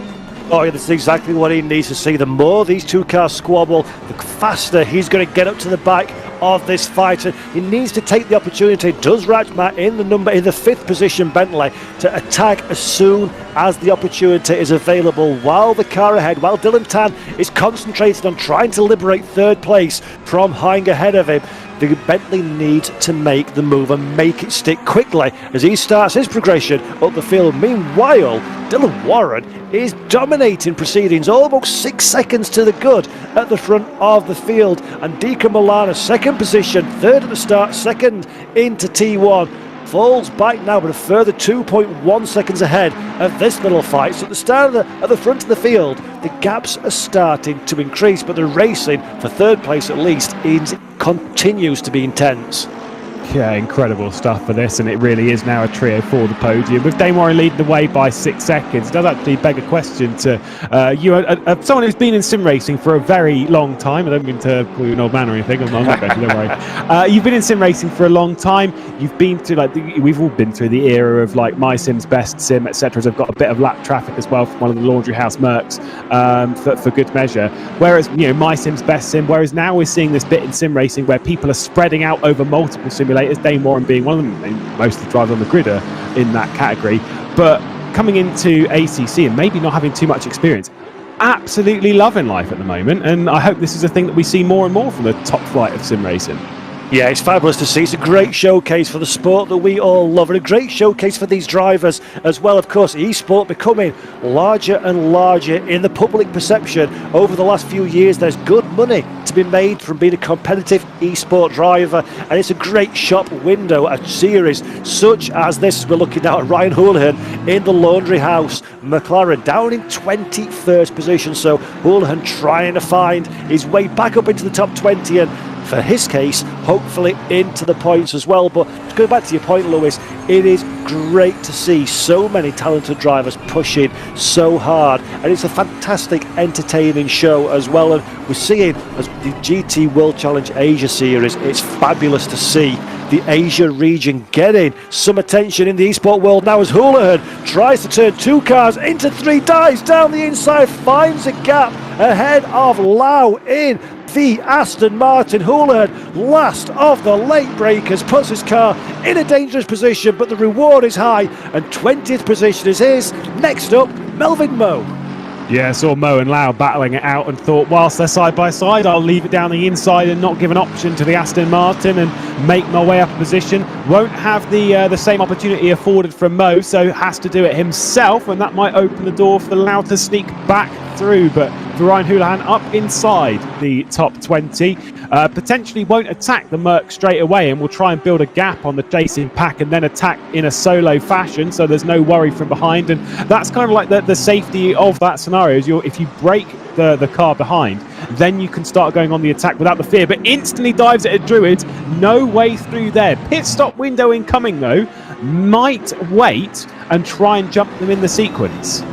Oh, yeah, this is exactly what he needs to see. The more these two cars squabble, the faster he's going to get up to the back of this fight. And he needs to take the opportunity. Does Rakhmat in the 5th position Bentley to attack as soon as the opportunity is available, while the car ahead, while Dylan Tan is concentrated on trying to liberate third place from Hang ahead of him. The Bentley needs to make the move and make it stick quickly as he starts his progression up the field. Meanwhile, Dylan Warren is dominating proceedings, almost 6 seconds to the good at the front of the field. Andika Milano, 2nd position, 3rd at the start, 2nd into T1. Falls back now, but a further 2.1 seconds ahead of this little fight. So at the start at the front of the field, the gaps are starting to increase, but the racing for third place at least continues to be intense. Yeah, incredible stuff for this, and it really is now a trio for the podium, with Dane Warren leading the way by 6 seconds. It does actually beg a question to someone who's been in sim racing for a very long time. I don't mean to call you an old man or anything. I'm not going to, don't worry. You've been in sim racing for a long time. You've been through we've all been through the era of like My Sim's Best Sim, etc. I've got a bit of lap traffic as well from one of the Laundry House Mercs for good measure. Whereas My Sim's Best Sim. Whereas now we're seeing this bit in sim racing where people are spreading out over multiple simulators. Dane Warren being one of them. Most of the drivers on the grid are in that category. But coming into ACC and maybe not having too much experience, absolutely loving life at the moment. And I hope this is a thing that we see more and more from the top flight of sim racing. Yeah, it's fabulous to see. It's a great showcase for the sport that we all love, and a great showcase for these drivers as well. Of course, esport becoming larger and larger in the public perception over the last few years. There's good money to be made from being a competitive esport driver, and it's a great shop window, a series such as this. We're looking now at Ryan Houlihan in the Laundry House McLaren, down in 21st position. So Houlihan trying to find his way back up into the top 20, and for his case, hopefully into the points as well. But to go back to your point, Lewis, it is great to see so many talented drivers pushing so hard, and it's a fantastic, entertaining show as well. And we're seeing as the GT World Challenge Asia Series, it's fabulous to see the Asia region getting some attention in the esport world now, as Houlihan tries to turn 2 cars into 3, dives down the inside, finds a gap ahead of Lau in the Aston Martin. Houlihan, last of the late breakers, puts his car in a dangerous position, but the reward is high, and 20th position is his. Next up, Melvin Moe. Yeah, I saw Mo and Lau battling it out and thought, whilst they're side by side, I'll leave it down the inside and not give an option to the Aston Martin and make my way up a position. Won't have the same opportunity afforded from Mo, so has to do it himself, and that might open the door for the Lau to sneak back through. But for Ryan Houlihan, up inside the top 20, potentially won't attack the Merc straight away and will try and build a gap on the chasing pack and then attack in a solo fashion, so there's no worry from behind. And that's kind of like the safety of that scenario. Is if you break the car behind, then you can start going on the attack without the fear. But instantly dives at a Druid, no way through there. Pit stop window incoming though, might wait and try and jump them in the sequence.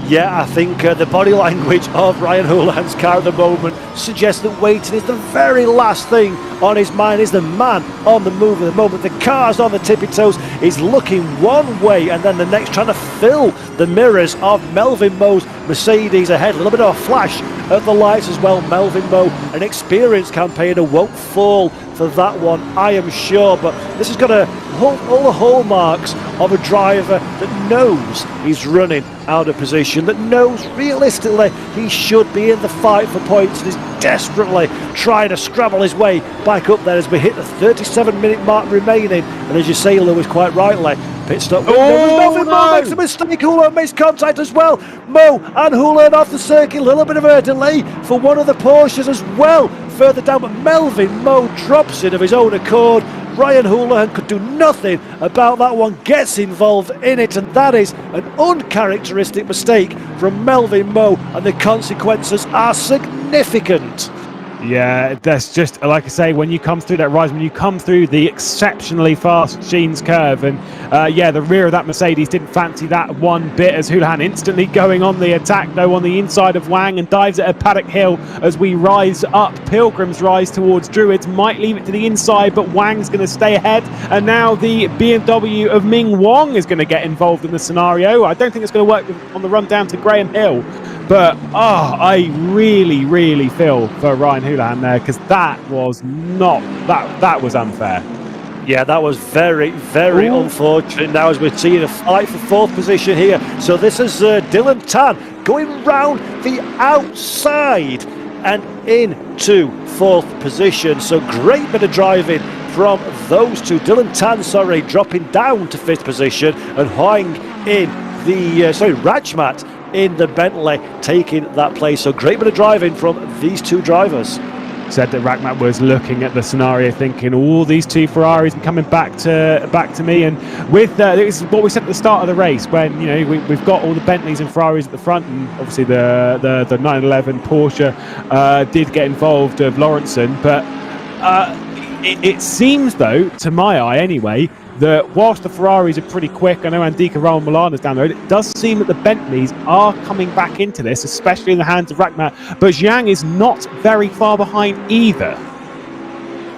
Yeah, I think the body language of Ryan Houlihan's car at the moment suggests that waiting is the very last thing on his mind. Is the man on the move at the moment. The car's on the tippy toes. He's looking one way and then the next, trying to fill the mirrors of Melvin Moe's Mercedes ahead. A little bit of a flash at the lights as well. Melvin Moe, an experienced campaigner, won't fall for that one, I am sure. But this has got all the hallmarks of a driver that knows he's running out of position, that knows realistically he should be in the fight for points, and is desperately trying to scrabble his way back up there as we hit the 37-minute mark remaining. And as you say, Lewis, quite rightly, pit stop. Melvin Moe makes a mistake. Houlihan makes contact as well. Moe and Houlihan off the circuit. A little bit of a delay for one of the Porsches as well further down, but Melvin Moe drops it of his own accord. Ryan Houlihan could do nothing about that one, gets involved in it, and that is an uncharacteristic mistake from Melvin Moe, and the consequences are significant. Yeah, that's just, like I say, when you come through that rise, when you come through the exceptionally fast Sheens curve, and yeah, the rear of that Mercedes didn't fancy that one bit, as Houlihan instantly going on the attack, though, on the inside of Wang, and dives at a paddock hill as we rise up. Pilgrim's rise towards Druids, might leave it to the inside, but Wang's going to stay ahead, and now the BMW of Ming Wong is going to get involved in the scenario. I don't think it's going to work on the run down to Graham Hill. But I really, really feel for Ryan Houlihan there, because that was not that was unfair. Yeah, that was very, very unfortunate. Now, as we're seeing a fight for fourth position here, so this is Dylan Tan going round the outside and into fourth position. So great bit of driving from those two. Dylan Tan, dropping down to fifth position, and Hoang in the Rajmat in the Bentley taking that place. So great bit of driving from these two drivers. Said that Rajmat was looking at the scenario thinking, all these two Ferraris and coming back to me. And with this is what we said at the start of the race, when we've got all the Bentleys and Ferraris at the front, and obviously the 911 Porsche did get involved of Lawrenson, but it seems, though, to my eye anyway, that whilst the Ferraris are pretty quick, I know Andika Milano is down the road, it does seem that the Bentleys are coming back into this, especially in the hands of Rajmat, but Zhang is not very far behind either.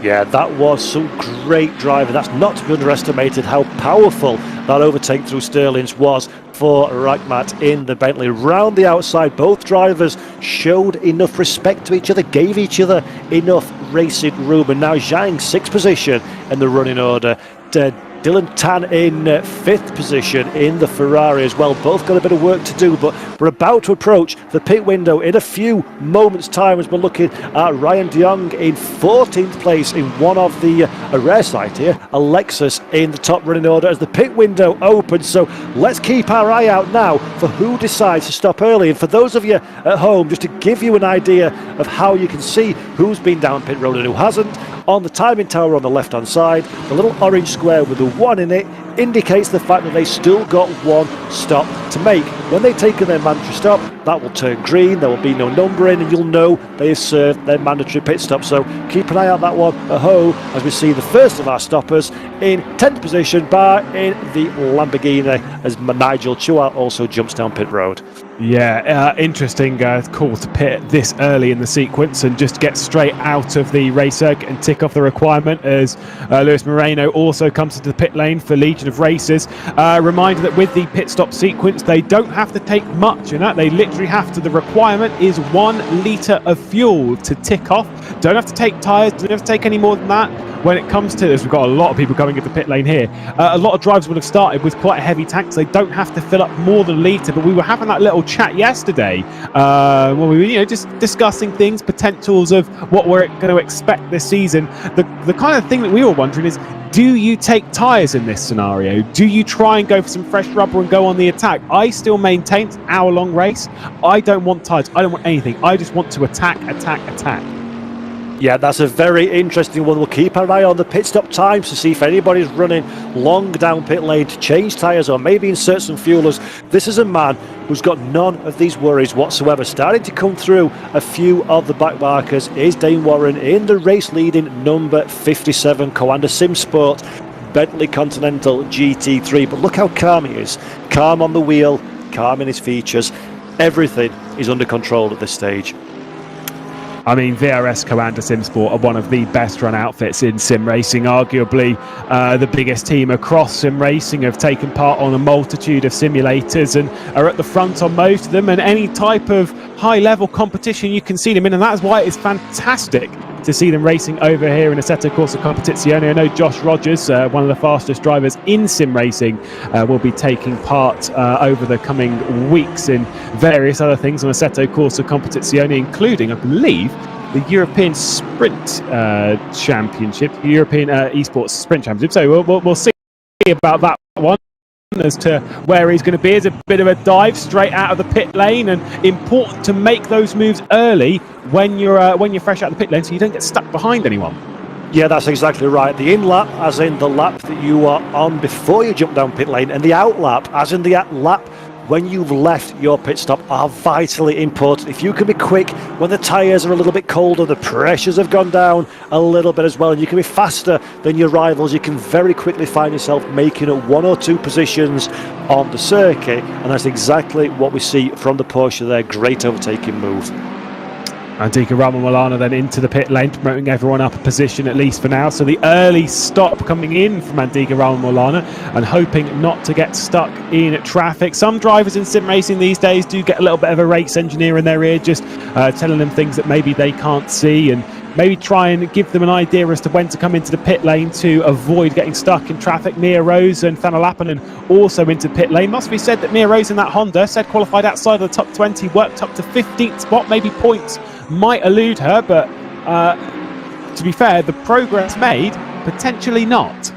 Yeah, that was some great driving. That's not to be underestimated how powerful that overtake through Sterling's was for Rajmat in the Bentley. Round the outside, both drivers showed enough respect to each other, gave each other enough racing room, and now Zhang, sixth position in the running order. Dylan Tan in fifth position in the Ferrari as well. Both got a bit of work to do, but we're about to approach the pit window in a few moments' time, as we're looking at Ryan de Jong in 14th place in one of the a rare sight here, a Lexus in the top running order as the pit window opens. So let's keep our eye out now for who decides to stop early. And for those of you at home, just to give you an idea of how you can see who's been down pit road and who hasn't, on the timing tower on the left hand side, the little orange square with the 1 in it indicates the fact that they still got one stop to make. When they take their mandatory stop, that will turn green, there will be no numbering, and you'll know they have served their mandatory pit stop. So keep an eye on that one at home as we see the first of our stoppers in 10th position in the Lamborghini, as Nigel Chua also jumps down pit road. Yeah, interesting call to pit this early in the sequence and just get straight out of the race circuit and tick off the requirement, as Lewis Moreno also comes into the pit lane for Legion Legion of Racers. Reminder that with the pit stop sequence, they don't have to take much in that. They literally have to, the requirement is 1 litre of fuel to tick off. Don't have to take tyres, don't have to take any more than that. When it comes to this, we've got a lot of people coming into the pit lane here. A lot of drivers would have started with quite a heavy tank, so they don't have to fill up more than a litre. But we were having that little chat yesterday when we were, just discussing things, potentials of what we're going to expect this season. The kind of thing that we were wondering is, do you take tyres in this scenario? Do you try and go for some fresh rubber and go on the attack? I still maintain it's an hour-long race. I don't want tyres. I don't want anything. I just want to attack. Yeah, that's a very interesting one. We'll keep our eye on the pit stop times to see if anybody's running long down pit lane to change tyres or maybe insert some fuelers. This is a man who's got none of these worries whatsoever. Starting to come through a few of the back markers is Dane Warren in the race leading number 57 Coanda Sim Sport Bentley Continental GT3. But look how calm he is. Calm on the wheel, calm in his features. Everything is under control at this stage. I mean, VRS Coanda SimSport are one of the best run outfits in sim racing, arguably the biggest team across sim racing, have taken part on a multitude of simulators and are at the front on most of them, and any type of high level competition you can see them in, and that's why it's fantastic to see them racing over here in Assetto Corsa Competizione. I know Josh Rogers, one of the fastest drivers in sim racing, will be taking part over the coming weeks in various other things on Assetto Corsa Competizione, including, I believe, the European Sprint Championship, European Esports Sprint Championship. So we'll see about that one as to where he's going to be. It's a bit of a dive straight out of the pit lane, and important to make those moves early when you're fresh out of the pit lane, so you don't get stuck behind anyone. Yeah, that's exactly right. The in lap, as in the lap that you are on before you jump down pit lane, and the out lap, as in the lap when you've left your pit stop, are vitally important. If you can be quick when the tyres are a little bit colder, the pressures have gone down a little bit as well, and you can be faster than your rivals, you can very quickly find yourself making up 1 or 2 positions on the circuit, and that's exactly what we see from the Porsche there. Great overtaking move. Andika Milano then into the pit lane, promoting everyone up a position at least for now. So the early stop coming in from Andika Milano and hoping not to get stuck in traffic. Some drivers in sim racing these days do get a little bit of a race engineer in their ear, just telling them things that maybe they can't see, and maybe try and give them an idea as to when to come into the pit lane to avoid getting stuck in traffic. Mia Rose and Thana Lappinen also into pit lane. Must be said that Mia Rose in that Honda said qualified outside of the top 20, worked up to 15th spot. Maybe points might elude her, but to be fair, the progress made, potentially not.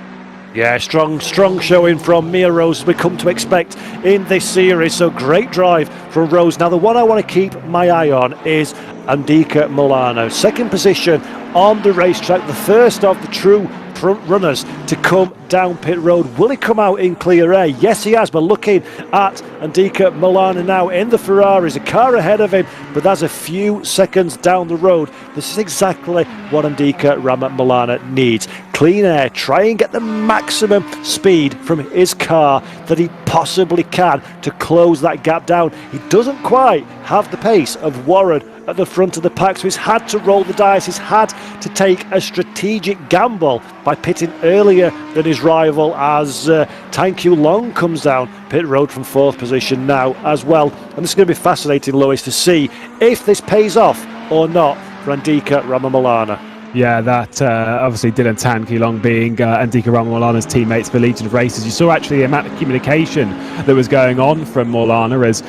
Yeah, strong showing from Mia Rose, as we come to expect in this series. So great drive from Rose. Now the one I want to keep my eye on is Andika Milano. Second position on the racetrack, the first of the true front runners to come down pit road. Will he come out in clear air? Yes, he has. But looking at Andika Milano now in the Ferraris, a car ahead of him, but that's a few seconds down the road. This is exactly what Andika Milano needs. Clean air, try and get the maximum speed from his car that he possibly can to close that gap down. He doesn't quite have the pace of Warren at the front of the pack, so he's had to roll the dice. He's had to take a strategic gamble by pitting earlier than his rival, as Tankyu Long comes down pit road from 4th position now as well. And this is going to be fascinating, Lewis, to see if this pays off or not for Andika Milano. Yeah, that obviously Dylan Tan Keelong being Andika Milano's teammates for Legion of Racers. You saw actually the amount of communication that was going on from Milano, as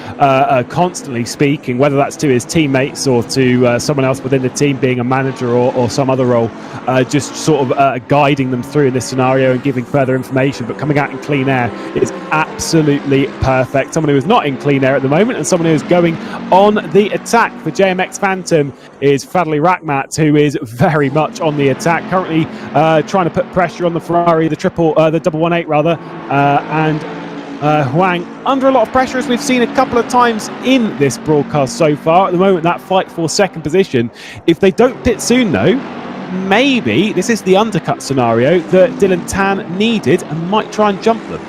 constantly speaking, whether that's to his teammates or to someone else within the team, being a manager or some other role, just sort of guiding them through in this scenario and giving further information. But coming out in clean air is absolutely perfect. Someone who is not in clean air at the moment and someone who is going on the attack for JMX Phantom is Fadli Rakhmat, who is very much on the attack, currently trying to put pressure on the Ferrari, the 118 rather, and Huang under a lot of pressure, as we've seen a couple of times in this broadcast so far. At the moment, that fight for second position. If they don't pit soon though, maybe this is the undercut scenario that Dylan Tan needed and might try and jump them.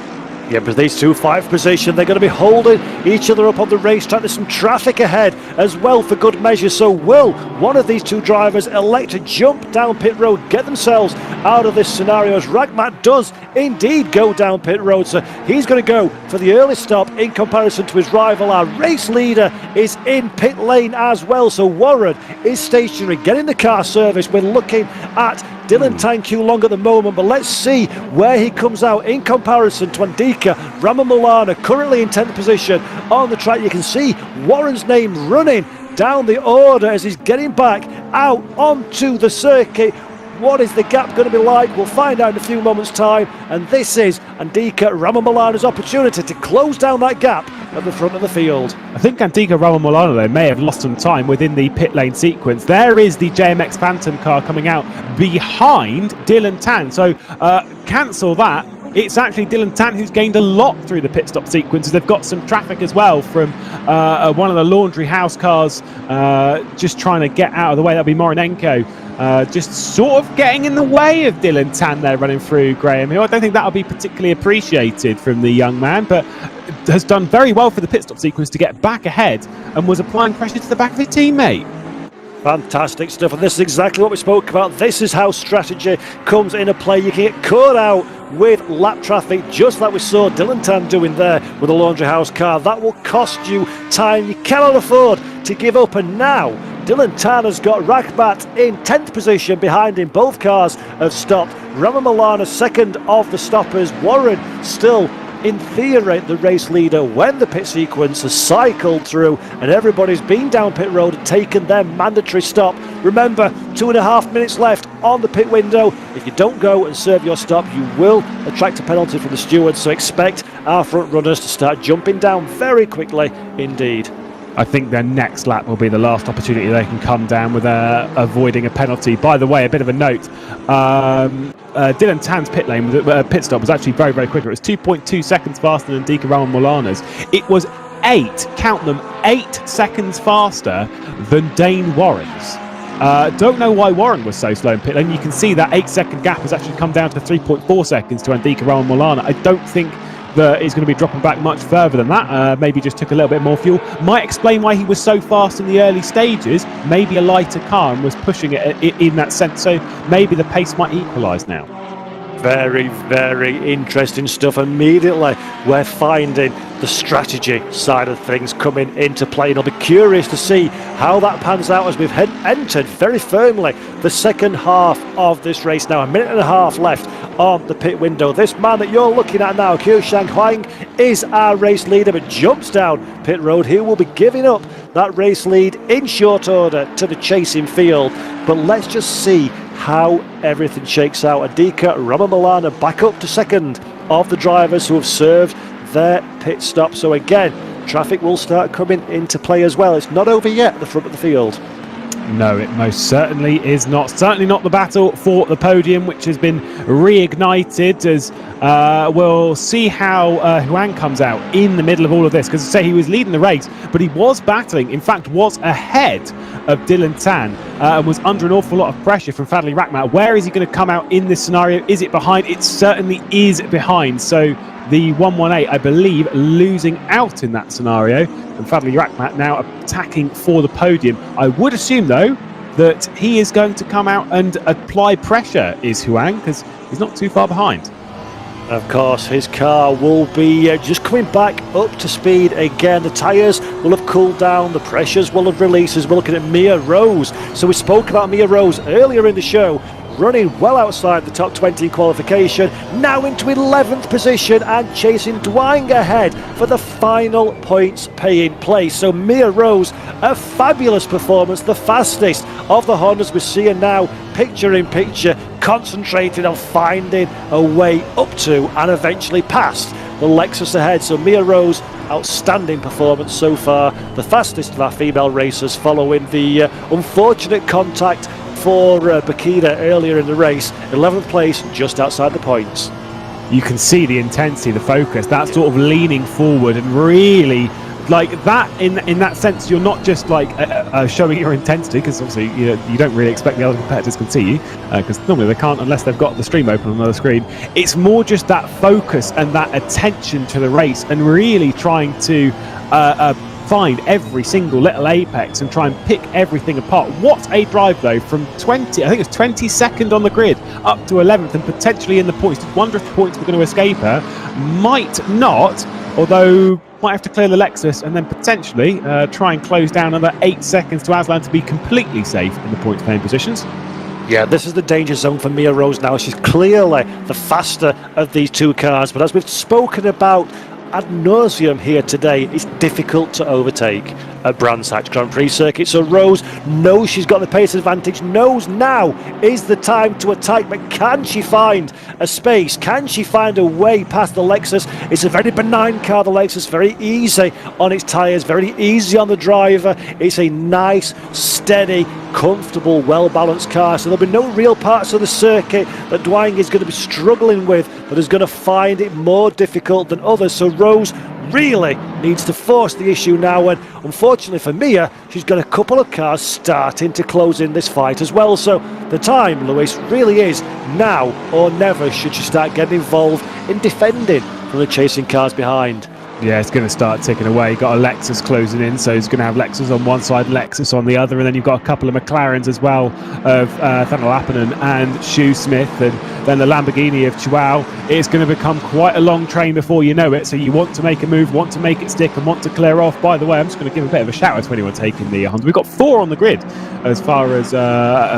Yeah, but these two fight for position. They're going to be holding each other up on the racetrack. There's some traffic ahead as well for good measure. So will one of these two drivers elect to jump down pit road, get themselves out of this scenario, as Ragmat does indeed go down pit road. So he's going to go for the early stop in comparison to his rival. Our race leader is in pit lane as well. So Warren is stationary, getting the car serviced. We're looking at Dylan Tan long at the moment, but let's see where he comes out in comparison to Andika Milano, currently in 10th position on the track. You can see Warren's name running down the order as he's getting back out onto the circuit. What is the gap going to be like? We'll find out in a few moments' time. And this is Andika Milano's opportunity to close down that gap at the front of the field. I think Andika Milano, though, may have lost some time within the pit lane sequence. There is the JMX Phantom car coming out behind Dylan Tan. So cancel that. It's actually Dylan Tan who's gained a lot through the pit stop sequences. They've got some traffic as well from one of the laundry house cars just trying to get out of the way. That'll be Morinenko. Just sort of getting in the way of Dylan Tan there running through Graham Hill. I don't think that'll be particularly appreciated from the young man, but has done very well for the pit stop sequence to get back ahead and was applying pressure to the back of his teammate. Fantastic stuff, and this is exactly what we spoke about. This is how strategy comes into play. You can get caught out with lap traffic, just like we saw Dylan Tan doing there with the laundry house car. That will cost you time. You cannot afford to give up, and now Dylan Tan has got Ragmat in 10th position behind him. Both cars have stopped. Milano second of the stoppers. Warren still in theory the race leader when the pit sequence has cycled through and everybody's been down pit road and taken their mandatory stop. Remember, 2.5 minutes left on the pit window. If you don't go and serve your stop, you will attract a penalty from the stewards, so expect our front runners to start jumping down very quickly indeed. I think their next lap will be the last opportunity they can come down with avoiding a penalty. By the way, a bit of a note, Dylan Tan's pit stop was actually very, very quick. It was 2.2 seconds faster than Andika Milano's. It was 8 seconds faster than Dane Warren's. Don't know why Warren was so slow in pit lane. You can see that 8-second gap has actually come down to 3.4 seconds to Andika Milano. I don't think that he's going to be dropping back much further than that. Maybe just took a little bit more fuel. Might explain why he was so fast in the early stages. Maybe a lighter car and was pushing it in that sense. So maybe the pace might equalise now. Very, very interesting stuff. Immediately we're finding the strategy side of things coming into play, and I'll be curious to see how that pans out as we've entered very firmly the second half of this race now. 1.5 minutes left on the pit window. This man that you're looking at now, Qiushang Huang, is our race leader, but jumps down pit road. He will be giving up that race lead in short order to the chasing field. But let's just see how everything shakes out. Andika Milano back up to second of the drivers who have served their pit stop. So again, traffic will start coming into play as well. It's not over yet at the front of the field. No, it most certainly is not. Certainly not the battle for the podium, which has been reignited, as we'll see how Huang comes out in the middle of all of this. Because I say he was leading the race, but he was battling, in fact, was ahead of Dylan Tan and was under an awful lot of pressure from Fadli Ragmat. Where is he going to come out in this scenario? Is it behind? It certainly is behind. So the 118, I believe, losing out in that scenario, and Fadli Ragmat now attacking for the podium. I would assume, though, that he is going to come out and apply pressure, is Huang, because he's not too far behind. Of course, his car will be just coming back up to speed again. The tyres will have cooled down, the pressures will have released, as we're looking at Mia Rose. So we spoke about Mia Rose earlier in the show, running well outside the top 20 in qualification, now into 11th position and chasing Dwang ahead for the final points paying place. So Mia Rose, a fabulous performance, the fastest of the Hondas. We're seeing now picture in picture, concentrating on finding a way up to and eventually past the Lexus ahead. So Mia Rose, outstanding performance so far, the fastest of our female racers, following the unfortunate contact for Bakita earlier in the race. 11th place, just outside the points. You can see the intensity, the focus, that sort of leaning forward and really like that. In that sense, you're not just like showing your intensity, because obviously you don't really expect the other competitors can see you, because normally they can't unless they've got the stream open on another screen. It's more just that focus and that attention to the race, and really trying to find every single little apex and try and pick everything apart. What a drive though, from 20, I think it's 22nd on the grid up to 11th, and potentially in the points. Just wonder if the points were going to escape her. Might not, although might have to clear the Lexus and then potentially try and close down another 8 seconds to Aslan to be completely safe in the points paying positions. Yeah, this is the danger zone for Mia Rose now. She's clearly the faster of these two cars, but as we've spoken about ad nauseum here today, it's difficult to overtake a Brands Hatch Grand Prix circuit. So Rose knows she's got the pace advantage, knows now is the time to attack, but can she find a space? Can she find a way past the Lexus? It's a very benign car, the Lexus, very easy on its tyres, very easy on the driver. It's a nice, steady, comfortable, well-balanced car, so there'll be no real parts of the circuit that Dwayne is going to be struggling with, that is going to find it more difficult than others. So Rose really needs to force the issue now, and unfortunately for Mia, she's got a couple of cars starting to close in this fight as well. So the time, Lewis, really is now or never should she start getting involved in defending from the chasing cars behind. Yeah, it's going to start ticking away. Got a Lexus closing in, so he's going to have Lexus on one side, Lexus on the other, and then you've got a couple of McLarens as well of Thanael Apponen and Shu Smith, and then the Lamborghini of Chihuahua. It's going to become quite a long train before you know it, so you want to make a move, want to make it stick, and want to clear off. By the way, I'm just going to give a bit of a shout out to anyone taking the Honda. We've got 4 on the grid as far as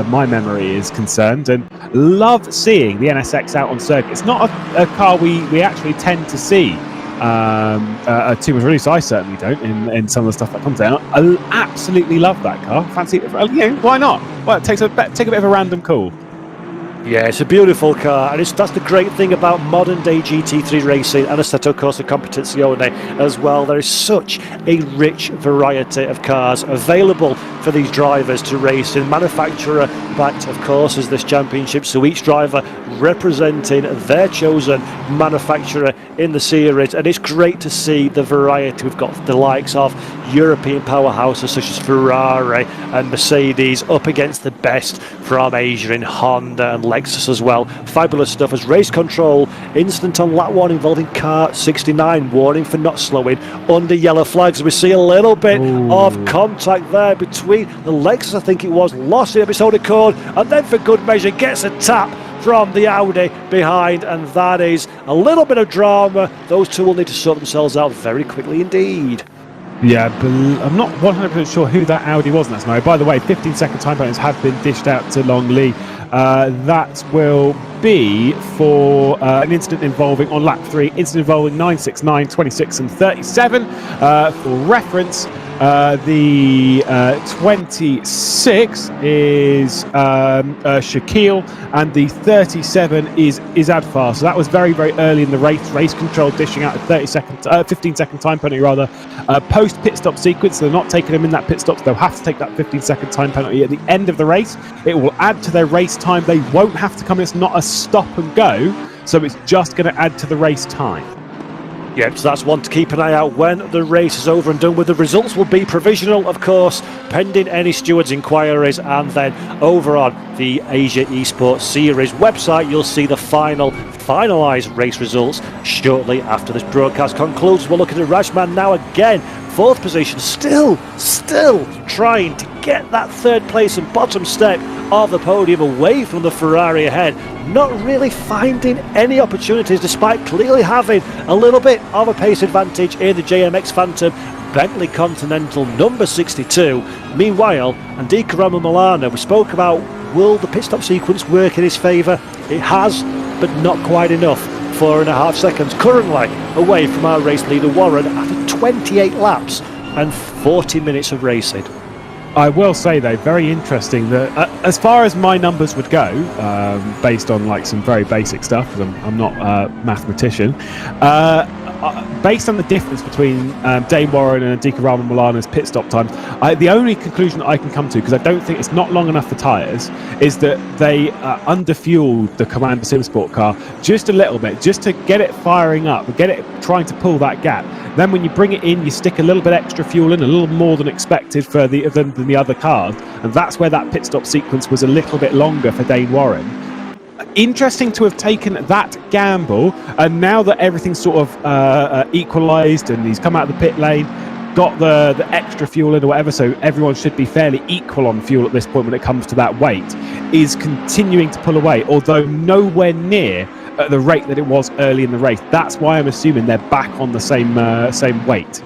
my memory is concerned, and love seeing the NSX out on circuit. It's not a car we actually tend to see too much release. I certainly don't in some of the stuff that comes out. I absolutely love that car. Fancy it, why not? Well, take a bit of a random call. Yeah, it's a beautiful car, and that's the great thing about modern day GT3 racing and Assetto Corsa Competizione as well. There is such a rich variety of cars available for these drivers to race in. Manufacturer backed, of course, as this championship, so each driver representing their chosen manufacturer in the series, and it's great to see the variety. We've got the likes of European powerhouses such as Ferrari and Mercedes up against the best from Asia in Honda and Lexus as well. Fabulous stuff as race control incident on lap 1 involving car 69, warning for not slowing under yellow flags. We see a little bit of contact there between the Lexus, I think it was, lost it of its own accord, and then for good measure gets a tap from the Audi behind, and that is a little bit of drama. Those two will need to sort themselves out very quickly indeed. Yeah, but I'm not 100% sure who that Audi was in that scenario. By the way, 15-second time penalties have been dished out to Long Lee. That will be for an incident involving, on lap 3, incident involving 9, 6, 9, 26 and 37. For reference, the 26 is Shaquille, and the 37 is Adfar. So that was very, very early in the race. Race control dishing out a 15-second time penalty rather. Post pit stop sequence, so they're not taking them in that pit stop, so they'll have to take that 15-second time penalty at the end of the race. It will add to their race time. They won't have to come in. It's not a stop and go, so it's just going to add to the race time. Yep, so that's one to keep an eye out when the race is over and done with. The results will be provisional, of course, pending any stewards' inquiries, and then over on the Asia Esports Series website, you'll see the finalised race results shortly after this broadcast concludes. We're looking at Rajman now again, 4th position, still trying to get that 3rd place and bottom step of the podium away from the Ferrari ahead. Not really finding any opportunities, despite clearly having a little bit of a pace advantage in the JMX Phantom Bentley Continental number 62. Meanwhile, Andika Milano, we spoke about, will the pit stop sequence work in his favour? It has, but not quite enough. 4.5 seconds currently away from our race leader Warren after 28 laps and 40 minutes of racing. I will say though, very interesting that as far as my numbers would go, based on like some very basic stuff, because I'm not a mathematician, based on the difference between Dane Warren and Andika Milano's pit stop times, the only conclusion that I can come to, because I don't think it's not long enough for tyres, is that they underfueled the Commander Sim Sport car just a little bit, just to get it firing up, get it trying to pull that gap. Then when you bring it in, you stick a little bit extra fuel in, a little more than expected for than the other cars, and that's where that pit stop sequence was a little bit longer for Dane Warren. Interesting to have taken that gamble, and now that everything's sort of equalised and he's come out of the pit lane, got the extra fuel in or whatever, so everyone should be fairly equal on fuel at this point when it comes to that weight, is continuing to pull away, although nowhere near at the rate that it was early in the race. That's why I'm assuming they're back on the same weight.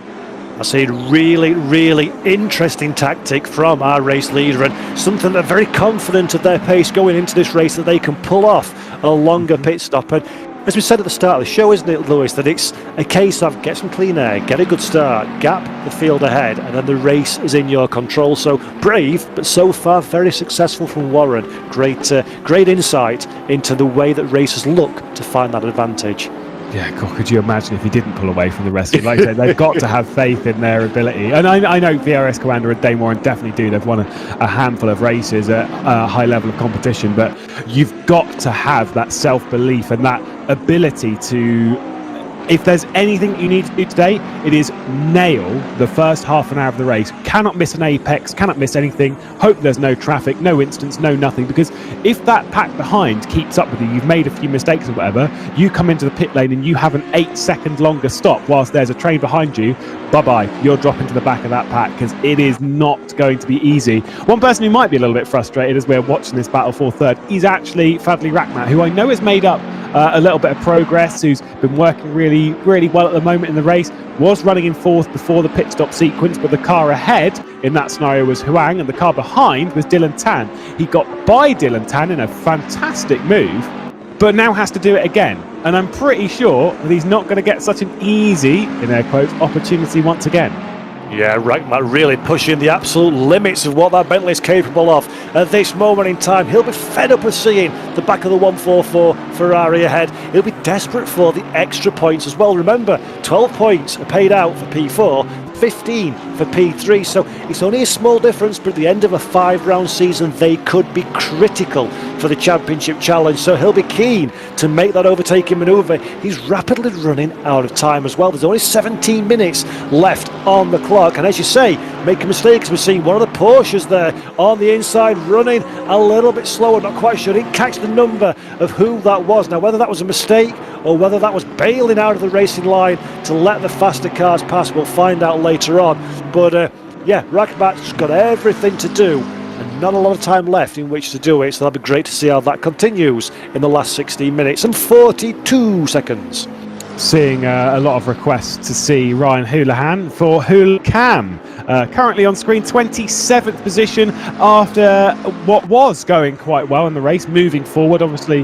I see really interesting tactic from our race leader, and something they're very confident of their pace going into this race, that they can pull off a longer pit stop. And as we said at the start of the show, isn't it, Lewis, that it's a case of get some clean air, get a good start, gap the field ahead, and then the race is in your control. So brave, but so far very successful from Warren. Great insight into the way that racers look to find that advantage. Yeah, God, could you imagine if he didn't pull away from the rest of it? Like I say, they've got to have faith in their ability. And I know VRS Commander and Dane Warren definitely do. They've won a handful of races at a high level of competition. But you've got to have that self-belief and that ability to... If there's anything you need to do today, it is nail the first half an hour of the race. Cannot miss an apex, cannot miss anything. Hope there's no traffic, no incidents, no nothing. Because if that pack behind keeps up with you, you've made a few mistakes or whatever, you come into the pit lane and you have an 8-second longer stop whilst there's a train behind you, bye-bye. You're dropping to the back of that pack, because it is not going to be easy. One person who might be a little bit frustrated as we're watching this battle for third is actually Fadli Rakhmat, who I know has made up a little bit of progress, who's been working really well at the moment in the race, was running in fourth before the pit stop sequence, but the car ahead in that scenario was Huang, and the car behind was Dylan Tan. He got by Dylan Tan in a fantastic move, but now has to do it again. And I'm pretty sure that he's not going to get such an easy, in air quotes, opportunity once again. Yeah, Rakhmat really pushing the absolute limits of what that Bentley is capable of at this moment in time. He'll be fed up with seeing the back of the 144 Ferrari ahead. He'll be desperate for the extra points as well. Remember, 12 points are paid out for P4, 15 for P3, so it's only a small difference, but at the end of a 5-round season they could be critical for the championship challenge. So he'll be keen to make that overtaking manoeuvre. He's rapidly running out of time as well. There's only 17 minutes left on the clock, and as you say, making mistakes. We're seeing one of the Porsches there on the inside running a little bit slower, not quite sure. Didn't catch the number of who that was. Now, whether that was a mistake or whether that was bailing out of the racing line to let the faster cars pass, we'll find out later on. But yeah, Rakhmat's got everything to do and not a lot of time left in which to do it, so that'll be great to see how that continues in the last 16 minutes and 42 seconds. Seeing a lot of requests to see Ryan Houlihan for Houlihan. Currently on screen, 27th position after what was going quite well in the race, moving forward. Obviously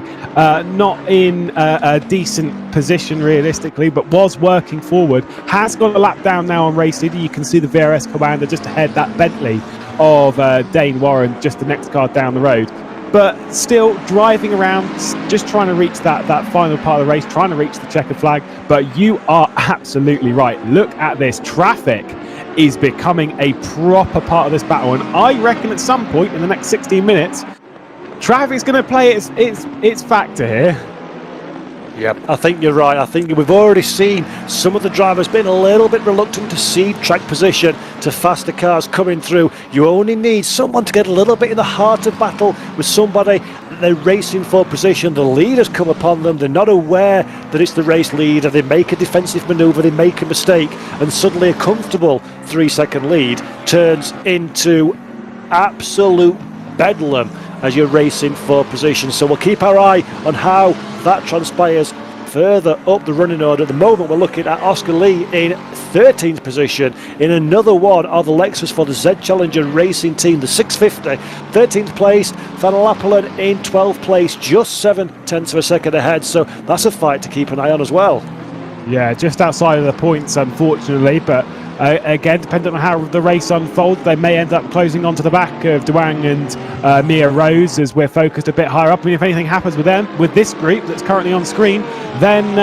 not in a decent position realistically, but was working forward. Has got a lap down now on race leader. You can see the VRS Commander just ahead, that Bentley of Dane Warren, just the next car down the road. But still driving around, just trying to reach that final part of the race, trying to reach the checkered flag. But you are absolutely right. Look at this. Traffic is becoming a proper part of this battle. And I reckon at some point in the next 16 minutes, traffic's going to play its factor here. Yeah, I think you're right. I think we've already seen some of the drivers being a little bit reluctant to cede track position to faster cars coming through. You only need someone to get a little bit in the heart of battle with somebody they're racing for position. The leaders come upon them. They're not aware that it's the race leader. They make a defensive manoeuvre. They make a mistake. And suddenly a comfortable 3-second lead turns into absolute bedlam as you're racing for position. So we'll keep our eye on how that transpires further up the running order. At the moment we're looking at Oscar Lee in 13th position in another one of the Lexus for the Z Challenger Racing Team, the 650. 13th place, Van Lappelen in 12th place, just 0.7 of a second ahead. So that's a fight to keep an eye on as well. Yeah, just outside of the points unfortunately, but again, depending on how the race unfolds, they may end up closing onto the back of Duang and Mia Rose as we're focused a bit higher up. I mean, if anything happens with them, with this group that's currently on screen, then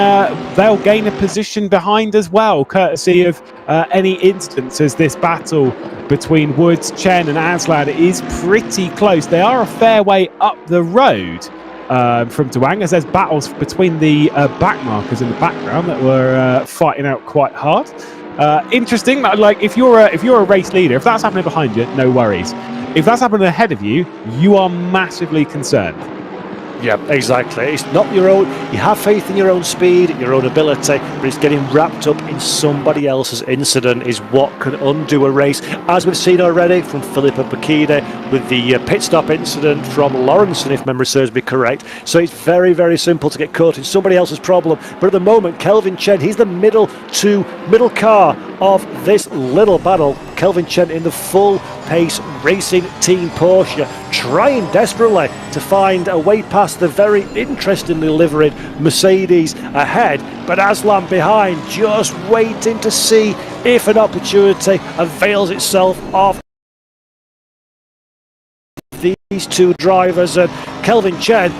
they'll gain a position behind as well, courtesy of any instance as this battle between Woods, Chen and Aslan is pretty close. They are a fair way up the road, from Duang, as there's battles between the back markers in the background that were fighting out quite hard. Interesting. Like if you're a race leader, if that's happening behind you, no worries. If that's happening ahead of you, you are massively concerned. Yeah, exactly. It's not your own. You have faith in your own speed, your own ability, but it's getting wrapped up in somebody else's incident is what can undo a race, as we've seen already from Filippo Bacchini with the pit stop incident from Lawrenson, if memory serves me correct. So it's very, very simple to get caught in somebody else's problem. But at the moment, Kelvin Chen, he's the middle car of this little battle. Kelvin Chen in the full pace racing team Porsche, trying desperately to find a way past the very interestingly liveried Mercedes ahead, but Aslan behind, just waiting to see if an opportunity avails itself of these two drivers. And Kelvin Chen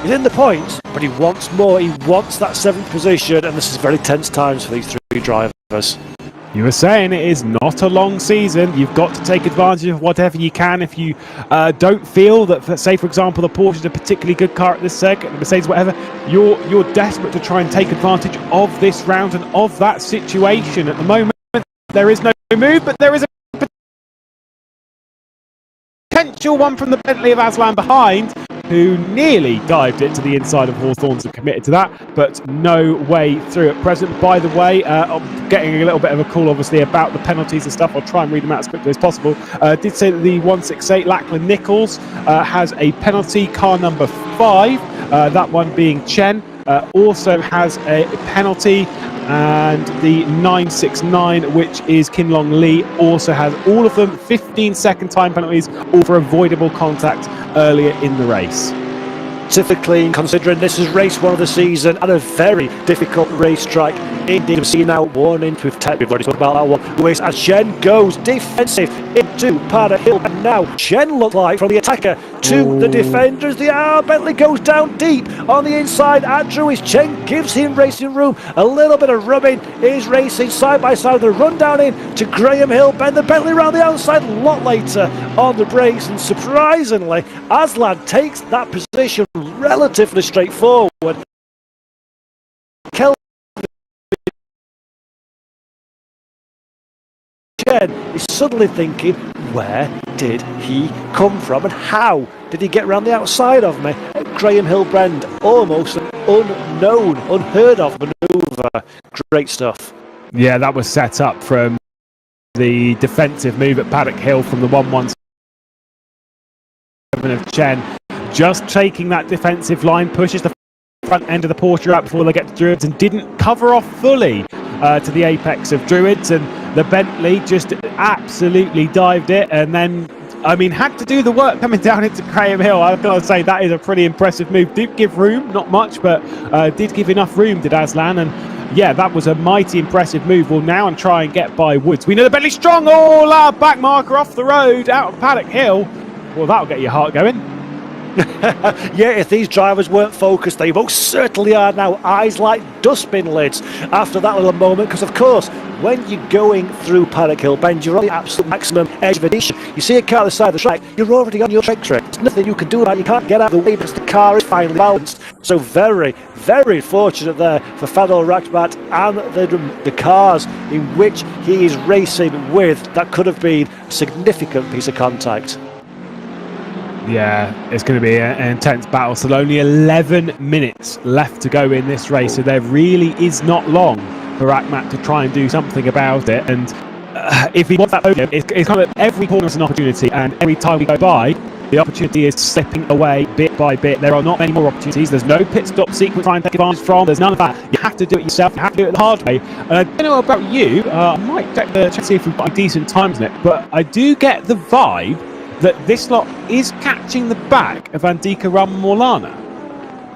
is in the points, but he wants more. He wants that 7th position, and this is very tense times for these 3 drivers. You were saying it is not a long season. You've got to take advantage of whatever you can. If you don't feel that, say, for example, the Porsche is a particularly good car at this circuit, the Mercedes, whatever, you're desperate to try and take advantage of this round and of that situation. At the moment, there is no move, but there is a potential one from the Bentley of Aslan behind, who nearly dived it to the inside of Hawthorns and committed to that, but no way through at present. By the way, I'm getting a little bit of a call, obviously, about the penalties and stuff. I'll try and read them out as quickly as possible. Did say that the 168 Lachlan Nichols has a penalty, car number 5, that one being Chen. Also has a penalty, and the 969, which is Kinlong Lee, also has all of them 15-second time penalties, all for avoidable contact earlier in the race. Typically, considering this is race 1 of the season and a very difficult racetrack in GTWC now, warning, we've already spoken about that one. Lewis, as Chen goes defensive into Paddock Hill, and now Chen looks like from the attacker to the defenders. The Bentley goes down deep on the inside. Andrew is Chen gives him racing room. A little bit of rubbing is racing side by side. The run down in to Graham Hill. Ben the Bentley around the outside a lot later on the brakes, and surprisingly, Aslan takes that position relatively straightforward. Kelvin Chen is suddenly thinking, where did he come from and how did he get around the outside of me? Graham Hill Brand, almost an unknown, unheard of manoeuvre. Great stuff. Yeah, that was set up from the defensive move at Paddock Hill from the 117 of Chen. Just taking that defensive line, pushes the front end of the Porsche out before they get to Druids, and didn't cover off fully to the apex of Druids, and the Bentley just absolutely dived it, and then, I mean, had to do the work coming down into Graham Hill. I've got to say, that is a pretty impressive move. Did give room, not much, but did give enough room, did Aslan, and yeah, that was a mighty impressive move. We'll now and try and get by Woods. We know the Bentley's strong. Oh, loud back marker off the road, out of Paddock Hill. Well, that'll get your heart going. Yeah, if these drivers weren't focused, they most certainly are now. Eyes like dustbin lids after that little moment, because of course, when you're going through Paddock Hill Bend, you're on the absolute maximum edge of adhesion. You see a car on the side of the track, you're already on your trajectory. There's nothing you can do about it. You can't get out of the way because the car is finally balanced. So very, very fortunate there for Fadol Rakhmat and the cars in which he is racing with. That could have been a significant piece of contact. Yeah, it's going to be an intense battle. So only 11 minutes left to go in this race. So there really is not long for Rakhmat to try and do something about it. And if he wants that podium, it's kind of every corner is an opportunity. And every time we go by, the opportunity is slipping away bit by bit. There are not many more opportunities. There's no pit stop sequence trying to take advantage from. There's none of that. You have to do it yourself. You have to do it the hard way. And I don't know about you. I might check to see if we've got decent times in it. But I do get the vibe that this lot is catching the back of Andika Milano.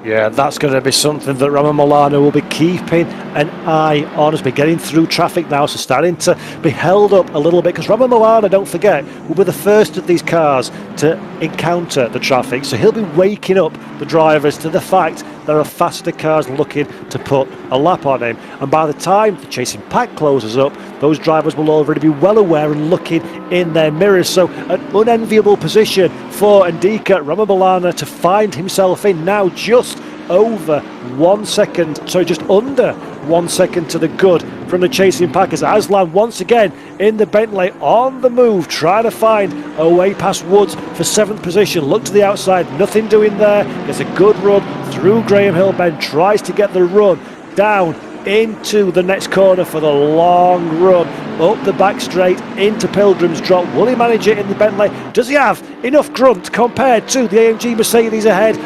Yeah, that's going to be something that Milano will be keeping an eye on as we're getting through traffic now, so starting to be held up a little bit, because Milano, don't forget, will be the first of these cars to encounter the traffic, so he'll be waking up the drivers to the fact there are faster cars looking to put a lap on him. And by the time the chasing pack closes up, those drivers will already be well aware and looking in their mirrors. So an unenviable position for Andika Milano to find himself in now, just over 1 second, so just under 1 second to the good from the chasing pack, as Aslan once again in the Bentley on the move, trying to find a way past Woods for 7th position. Look to the outside, nothing doing there. Gets a good run through Graham Hill Bend, tries to get the run down into the next corner for the long run up the back straight into Pilgrim's Drop. Will he manage it in the Bentley? Does he have enough grunt compared to the AMG Mercedes ahead?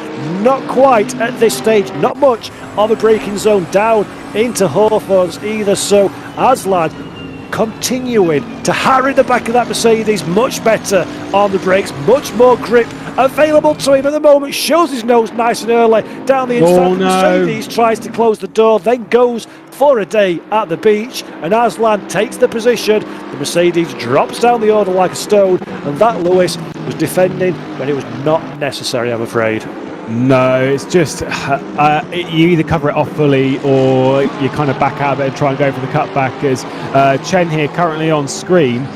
Not quite at this stage, not much of a braking zone down into Hawthorns either. So Aslan continuing to harry the back of that Mercedes, much better on the brakes, much more grip available to him at the moment, shows his nose nice and early down the inside. Oh, no. Mercedes tries to close the door, then goes for a day at the beach, and Aslan takes the position. The Mercedes drops down the order like a stone, and that, Lewis, was defending when it was not necessary, I'm afraid. No, it's just you either cover it off fully or you kind of back out of it and try and go for the cutback, as Chen here currently on screen.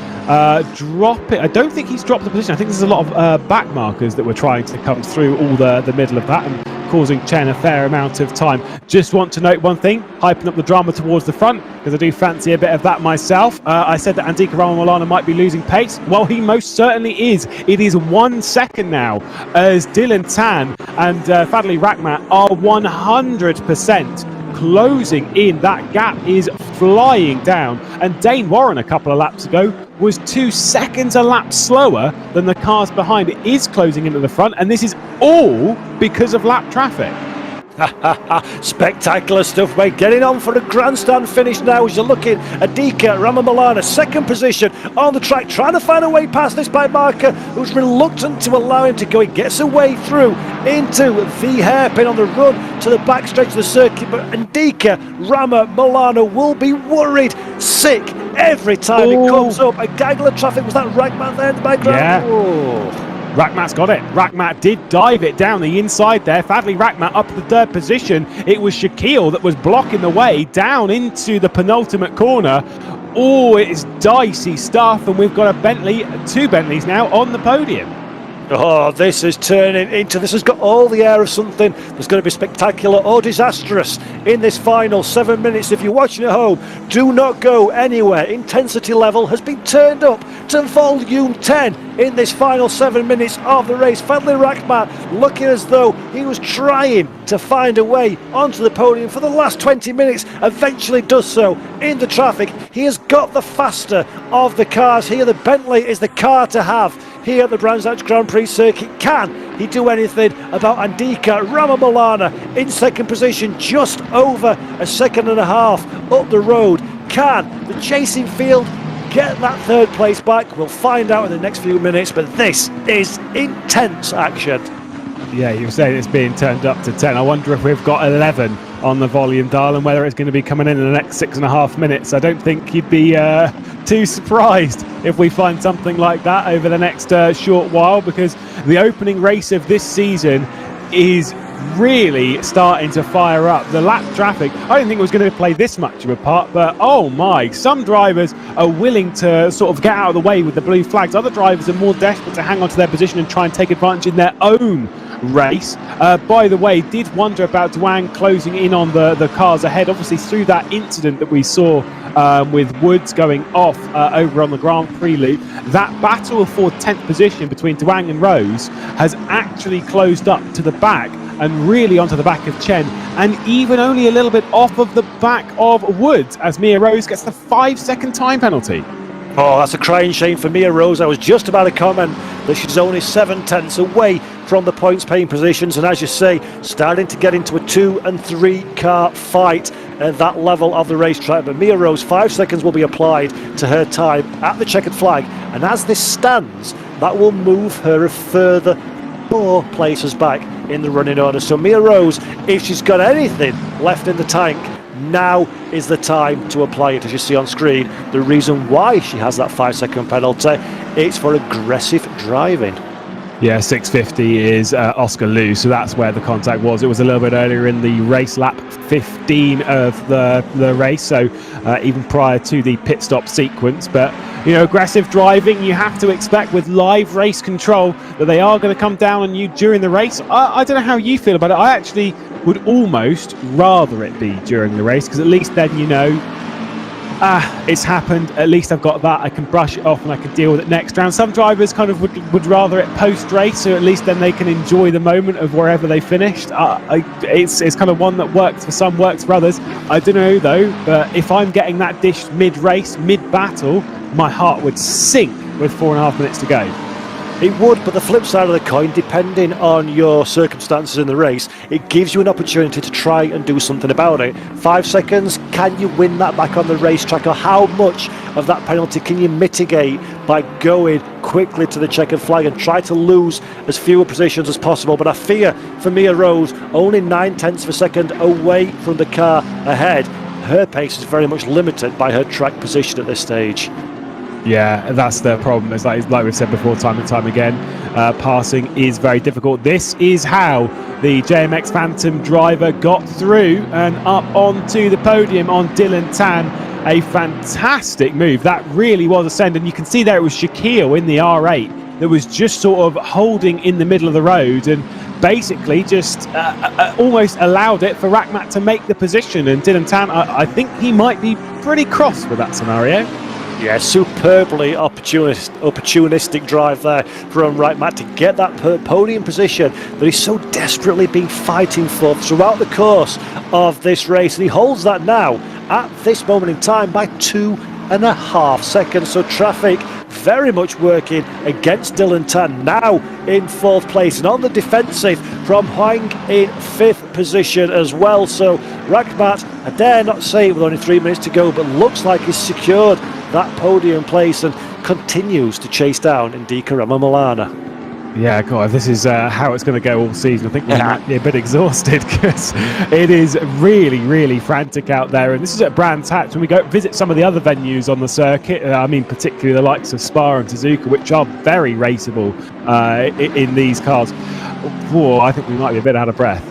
Drop it. I don't think he's dropped the position. I think there's a lot of back markers that were trying to come through all the middle of that and causing Chen a fair amount of time. Just want to note one thing, hyping up the drama towards the front, because I do fancy a bit of that myself. I said that Andika Milano might be losing pace. Well, he most certainly is. It is 1 second now, as Dylan Tan and Fadli Rakhmat are 100% closing in. That gap is flying down, and Dane Warren a couple of laps ago was 2 seconds a lap slower than the cars behind. It is closing into the front, and this is all because of lap traffic. Spectacular stuff, mate. Getting on for a grandstand finish now as you're looking at Andika Milano, 2nd position on the track, trying to find a way past this bike marker who's reluctant to allow him to go. He gets away through into the hairpin on the run to the back stretch of the circuit, but Andika Milano will be worried sick every time it comes up. A gaggle of traffic. Was that Rakhmat there in the background? Yeah. Oh. Rakhmat's got it. Rakhmat did dive it down the inside there. Fadli Rakhmat up to the 3rd position. It was Shaquille that was blocking the way down into the penultimate corner. Oh, it is dicey stuff, and we've got a Bentley, 2 Bentleys now on the podium. Oh, this is turning into, this has got all the air of something that's going to be spectacular or disastrous in this final 7 minutes. If you're watching at home, do not go anywhere. Intensity level has been turned up to volume 10 in this final 7 minutes of the race. Fadli Rakhmat looking as though he was trying to find a way onto the podium for the last 20 minutes, eventually does so in the traffic. He has got the faster of the cars here. The Bentley is the car to have here at the Brands Hatch Grand Prix circuit. Can he do anything about Andika Milano in 2nd position, just over a second and a half up the road? Can the chasing field get that 3rd place back? We'll find out in the next few minutes, but this is intense action. Yeah, you were saying it's being turned up to 10. I wonder if we've got 11 on the volume dial and whether it's going to be coming in the next 6.5 minutes. I don't think you'd be too surprised if we find something like that over the next short while, because the opening race of this season is really starting to fire up. The lap traffic, I didn't think it was going to play this much of a part, but oh my, some drivers are willing to sort of get out of the way with the blue flags. Other drivers are more desperate to hang on to their position and try and take advantage in their own race. By the way, did wonder about Duang closing in on the cars ahead, obviously through that incident that we saw with Woods going off over on the Grand Prix loop. That battle for 10th position between Duang and Rose has actually closed up to the back and really onto the back of Chen, and even only a little bit off of the back of Woods, as Mia Rose gets the 5-second time penalty. Oh, that's a crying shame for Mia Rose. I was just about to comment that she's only 7/10 away from the points paying positions, and as you say, starting to get into a 2 and 3 car fight at that level of the racetrack. But Mia Rose, 5 seconds will be applied to her time at the checkered flag, and as this stands, that will move her a further 4 places back in the running order. So Mia Rose, if she's got anything left in the tank, now is the time to apply it. As you see on screen, the reason why she has that 5-second penalty, it's for aggressive driving. Yeah, 650 is Oscar Liu, so that's where the contact was. It was a little bit earlier in the race, lap 15 of the race, so even prior to the pit stop sequence. But, you know, aggressive driving, you have to expect with live race control that they are going to come down on you during the race. I don't know how you feel about it. I actually would almost rather it be during the race, because at least then you know, it's happened, at least I've got that, I can brush it off and I can deal with it next round. Some drivers kind of would rather it post-race, so at least then they can enjoy the moment of wherever they finished. It's kind of one that works for some, works for others. I don't know though, but if I'm getting that dish mid-race, mid-battle, my heart would sink with 4.5 minutes to go. It would, but the flip side of the coin, depending on your circumstances in the race, it gives you an opportunity to try and do something about it. 5 seconds, can you win that back on the racetrack, or how much of that penalty can you mitigate by going quickly to the checkered flag and try to lose as fewer positions as possible? But I fear for Mia Rose, only 9/10 of a second away from the car ahead. Her pace is very much limited by her track position at this stage. Yeah, that's the problem. It's like we've said before, time and time again, passing is very difficult. This is how the JMX Phantom driver got through and up onto the podium on Dylan Tan. A fantastic move. That really was a send, and you can see there it was Shaquille in the R8 that was just sort of holding in the middle of the road and basically just almost allowed it for Rakhmat to make the position. And Dylan Tan, I think he might be pretty cross with that scenario. Yeah, superbly opportunistic drive there from Rakhmat to get that podium position that he's so desperately been fighting for throughout the course of this race. And he holds that now at this moment in time by 2.5 seconds. So traffic very much working against Dylan Tan, now in 4th place, and on the defensive from Huang in 5th position as well. So Rakhmat, I dare not say it with only 3 minutes to go, but looks like he's secured that podium place and continues to chase down Andika Milano. Yeah, God, this is how it's going to go all season. I think we might be a bit exhausted because it is really, really frantic out there. And this is at Brands Hatch. When we go visit some of the other venues on the circuit, I mean, particularly the likes of Spa and Suzuka, which are very raceable in these cars. Whoa, I think we might be a bit out of breath.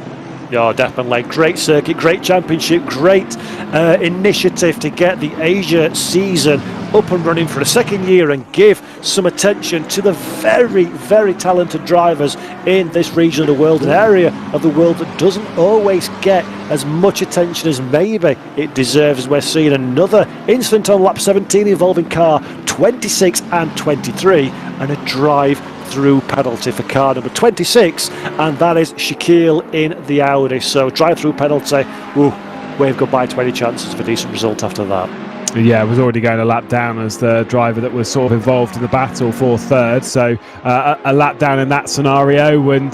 Yeah, definitely. Great circuit, great championship, great initiative to get the Asia season up and running for a second year and give some attention to the very, very talented drivers in this region of the world, an area of the world that doesn't always get as much attention as maybe it deserves. As we're seeing another incident on lap 17 involving car 26 and 23 and a drive through penalty for car number 26, and that is Shaquille in the Audi. So drive through penalty, wave goodbye to any chances of a decent result after that. Yeah, was already going a lap down as the driver that was sort of involved in the battle for 3rd. So a lap down in that scenario, and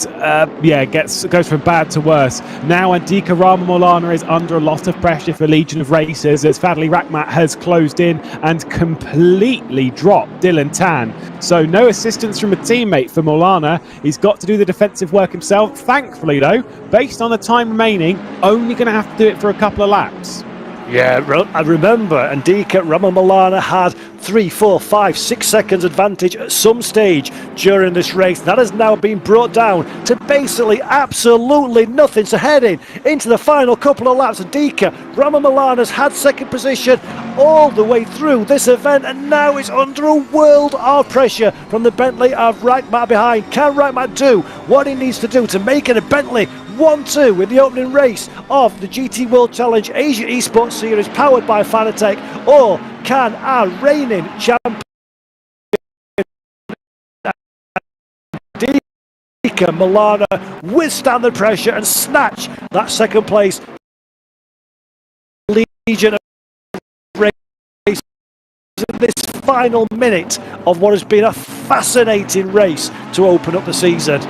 goes from bad to worse. Now Andika Milano is under a lot of pressure for Legion of Racers as Fadli Rakhmat has closed in and completely dropped Dylan Tan. So no assistance from a teammate for Milano. He's got to do the defensive work himself. Thankfully though, based on the time remaining, only going to have to do it for a couple of laps. Yeah, I remember Andika Milano had 3, 4, 5, 6 seconds advantage at some stage during this race. That has now been brought down to basically absolutely nothing. So heading into the final couple of laps, Andika Milano's had second position all the way through this event, and now it's under a world of pressure from the Bentley of Rakhmat behind. Can Rakhmat do what he needs to do to make it a Bentley 1-2 in the opening race of the GT World Challenge Asia Esports Series powered by Fanatec, or can our reigning champion Andika Milano withstand the pressure and snatch that second place? Legion of Race in this final minute of what has been a fascinating race to open up the season.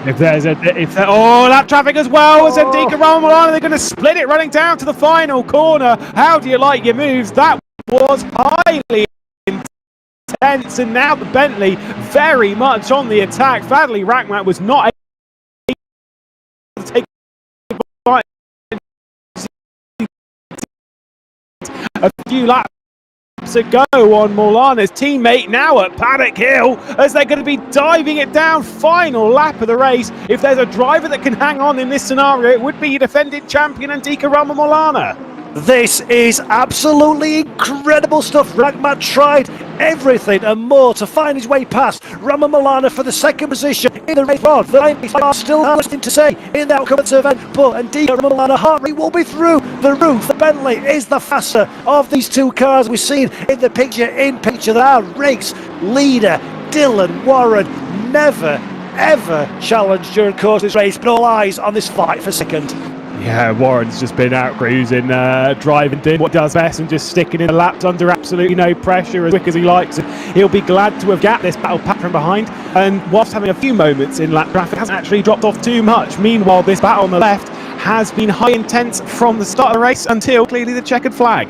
That traffic as well as Andika Milano. They're going to split it running down to the final corner. How do you like your moves? That was highly intense, and now the Bentley very much on the attack. Fadli Rakhmat was not able to take a few laps to go on Milano's teammate now at Paddock Hill, as they're going to be diving it down. Final lap of the race. If there's a driver that can hang on in this scenario, it would be your defending champion Andika Milano. This is absolutely incredible stuff. Ragmat tried everything and more to find his way past Milano for the second position in the race. The race are still nothing to say in the outcome of the event, but Andika Milano heart rate will be through the roof. The Bentley is the faster of these two cars. We've seen in the picture that our race leader Dylan Warren never ever challenged during the course of this race, but all eyes on this fight for second. Yeah, Warren's just been out cruising, driving, doing what does best and just sticking in the laps under absolutely no pressure, as quick as he likes. He'll be glad to have got this battle pack from behind, and whilst having a few moments in lap traffic, hasn't actually dropped off too much. Meanwhile, this battle on the left has been high intense from the start of the race until clearly the checkered flag.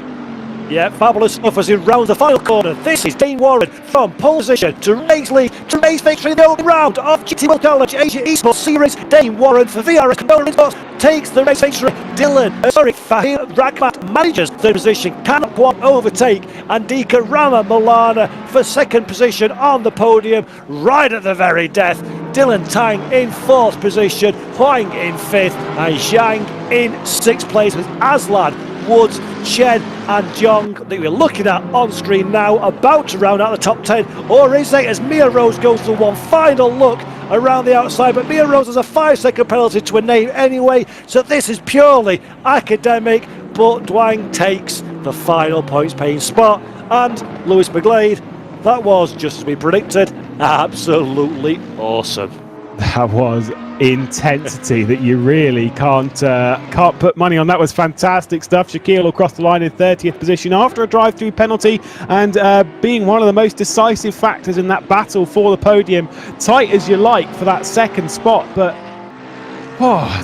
Yeah, fabulous stuff as he rounds the final corner. This is Dane Warren from pole position to race lead, to race victory in the opening round of GTWC College Asia Esports Series. Dane Warren for VRS Motorsports takes the race victory. Fahim Ragmat manages the position, cannot quite overtake Andika Milano for second position on the podium, right at the very death. Dylan Tang in fourth position, Huang in fifth, and Zhang in sixth place, with Aslan, Woods, Chen and Jong that we're looking at on screen now, about to round out the top 10. Or is it, as Mia Rose goes for one final look around the outside, but Mia Rose has a 5-second penalty to her name anyway, so this is purely academic, but Dwang takes the final points paying spot. And Lewis McGlade, that was, just as we predicted, absolutely awesome. That was intensity that you really can't put money on. That was fantastic stuff. Shaquille across the line in 30th position after a drive-through penalty, and being one of the most decisive factors in that battle for the podium. Tight as you like for that second spot, but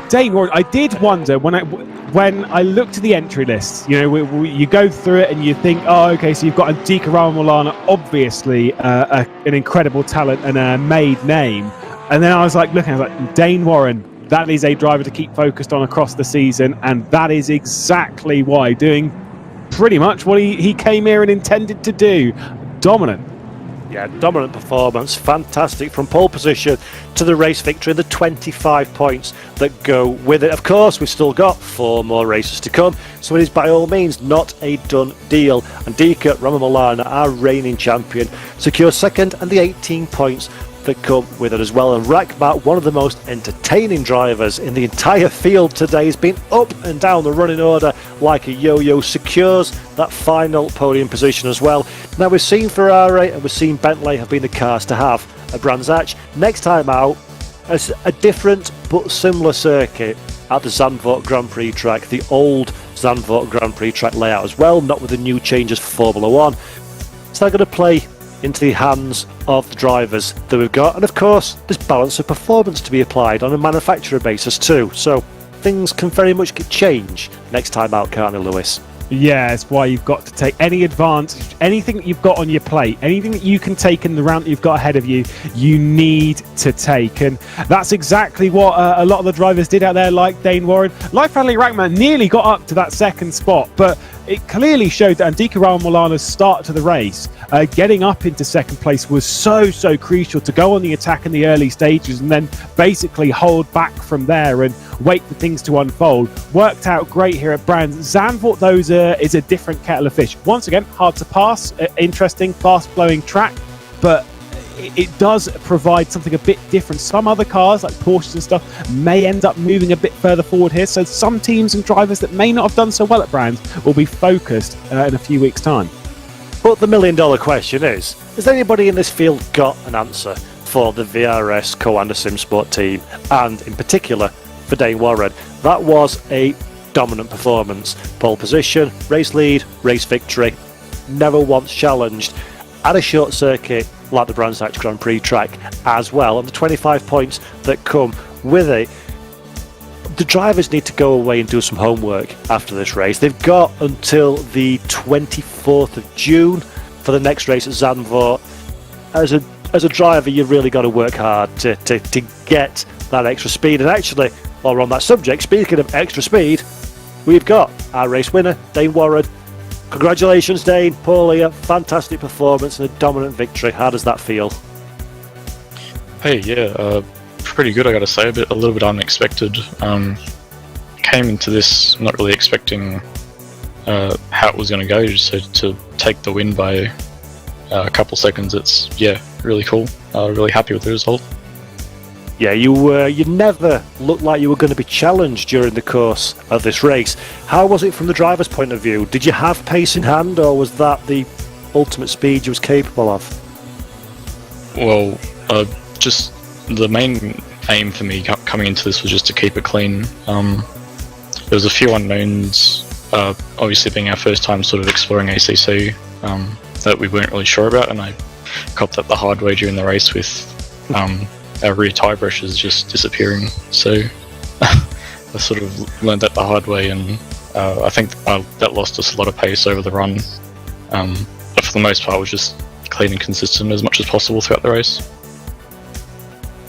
Dane Warren, I did wonder when I looked at the entry list. You know, you go through it and you think, oh, okay, so you've got Andika Milano, obviously an incredible talent and a made name. And then I was like, Dane Warren, that is a driver to keep focused on across the season, and that is exactly why, doing pretty much what he came here and intended to do. Dominant. Yeah, dominant performance, fantastic from pole position to the race victory, the 25 points that go with it. Of course, we've still got 4 more races to come, so it is by all means not a done deal. Andika Milano, our reigning champion, secures second, and the 18 points that come with it as well. And Ragmat, one of the most entertaining drivers in the entire field today, has been up and down the running order like a yo-yo, secures that final podium position as well. Now, we've seen Ferrari and we've seen Bentley have been the cars to have at Brands Hatch. Next time out, as a different but similar circuit at the Zandvoort Grand Prix track, the old Zandvoort Grand Prix track layout as well, not with the new changes for Formula 1. It's now going to play into the hands of the drivers that we've got, and of course there's balance of performance to be applied on a manufacturer basis too, so things can very much change next time out, can't they, Lewis? Yeah, it's why you've got to take any advantage, anything that you've got on your plate, anything that you can take in the round that you've got ahead of you, you need to take. And that's exactly what a lot of the drivers did out there, like Dane Warren. Life Rally Ragmat nearly got up to that second spot, but it clearly showed that Andika Milano's start to the race, getting up into second place, was so crucial to go on the attack in the early stages and then basically hold back from there and wait for things to unfold. Worked out great here at Brands. Zandvoort, though, is a different kettle of fish. Once again, hard to pass, interesting, fast-flowing track, but it does provide something a bit different. Some other cars, like Porsches and stuff, may end up moving a bit further forward here, so some teams and drivers that may not have done so well at Brands will be focused in a few weeks' time. But the million-dollar question is, has anybody in this field got an answer for the VRS Co-Anda SimSport team, and in particular for Dane Warren? That was a dominant performance. Pole position, race lead, race victory, never once challenged at a short circuit like the Brands Hatch Grand Prix track as well, and the 25 points that come with it. The drivers need to go away and do some homework after this race. They've got until the 24th of June for the next race at Zandvoort. As a driver, you've really got to work hard to get that extra speed. And actually, while we're on that subject, speaking of extra speed, we've got our race winner, Dane Warren, Congratulations, Dane, Paul here. Fantastic performance and a dominant victory. How does that feel? Hey, yeah, pretty good, I gotta say. A little bit unexpected. Came into this not really expecting how it was going to go, so to take the win by a couple seconds, it's really cool. Really happy with the result. Yeah, you never looked like you were going to be challenged during the course of this race. How was it from the driver's point of view? Did you have pace in hand, or was that the ultimate speed you was capable of? Well, just the main aim for me coming into this was just to keep it clean. There was a few unknowns, obviously being our first time sort of exploring ACC, that we weren't really sure about, and I copped that the hard way during the race with our rear tyre brushes just disappearing. So I sort of learned that the hard way, and I think that lost us a lot of pace over the run. But for the most part, it was just clean and consistent as much as possible throughout the race.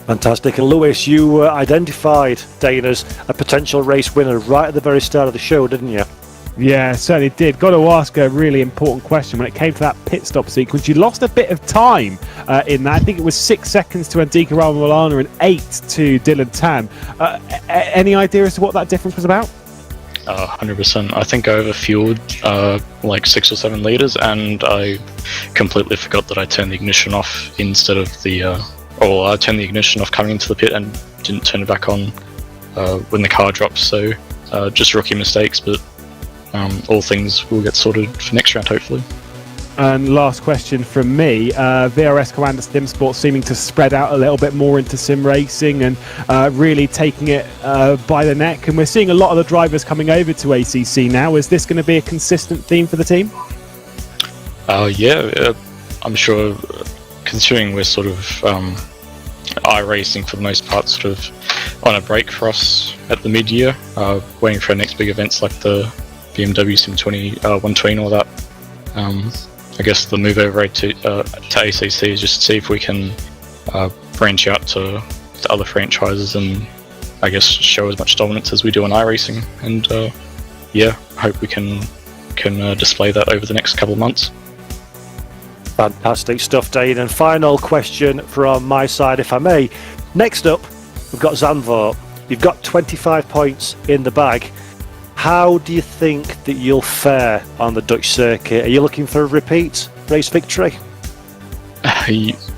Fantastic. And Lewis, you identified Dane as a potential race winner right at the very start of the show, didn't you? Yeah, certainly did. Got to ask a really important question when it came to that pit stop sequence. You lost a bit of time in that. I think it was 6 seconds to Andika Milano and 8 to Dylan Tam. Any idea as to what that difference was about? 100%. I think I overfueled like 6 or 7 litres, and I completely forgot that I turned the ignition off instead of I turned the ignition off coming into the pit and didn't turn it back on when the car dropped. So just rookie mistakes, but all things will get sorted for next round, hopefully. And last question from me, VRS Commander Sim Sports seeming to spread out a little bit more into sim racing and really taking it by the neck, and we're seeing a lot of the drivers coming over to ACC now. Is this going to be a consistent theme for the team? I'm sure, considering we're sort of iRacing for the most part, sort of on a break for us at the mid-year, waiting for our next big events like the BMW Sim 120 and all that. I guess the move over to ACC is just to see if we can branch out to other franchises and I guess show as much dominance as we do in iRacing, and hope we can display that over the next couple of months. Fantastic stuff, Dane. And final question from my side, if I may. Next up, we've got Zandvoort. You've got 25 points in the bag. How do you think that you'll fare on the Dutch circuit? Are you looking for a repeat race victory?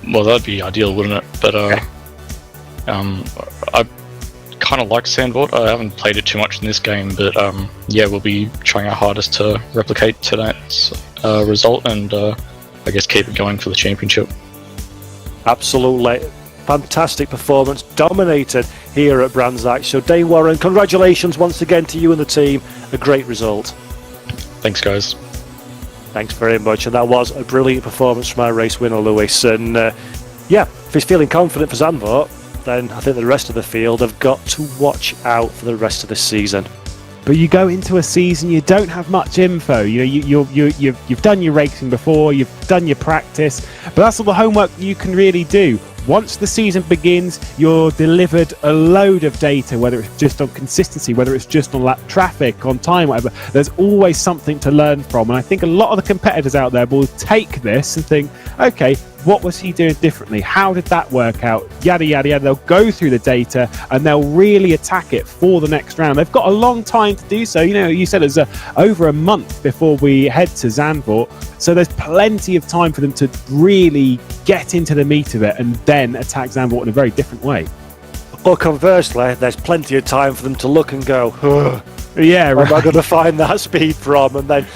Well, that'd be ideal, wouldn't it? But I kind of like Zandvoort. I haven't played it too much in this game, but we'll be trying our hardest to replicate tonight's result and I guess keep it going for the championship. Absolutely. Fantastic performance, dominated here at Brands Hatch. So Dane Warren, congratulations once again to you and the team. A great result. Thanks, guys. Thanks very much. And that was a brilliant performance from our race winner, Lewis. And if he's feeling confident for Zandvoort, then I think the rest of the field have got to watch out for the rest of this season. But you go into a season, you don't have much info. You've done your racing before, you've done your practice, but that's all the homework you can really do. Once the season begins, you're delivered a load of data, whether it's just on consistency, whether it's just on lap traffic, on time, whatever. There's always something to learn from. And I think a lot of the competitors out there will take this and think, okay, what was he doing differently? How did that work out? Yada, yada, yada. They'll go through the data and they'll really attack it for the next round. They've got a long time to do so. You said it's over a month before we head to Zandvoort. So there's plenty of time for them to really get into the meat of it and then attack Zandvoort in a very different way. Or conversely, there's plenty of time for them to look and go, yeah, right. Where am I going to find that speed from? And then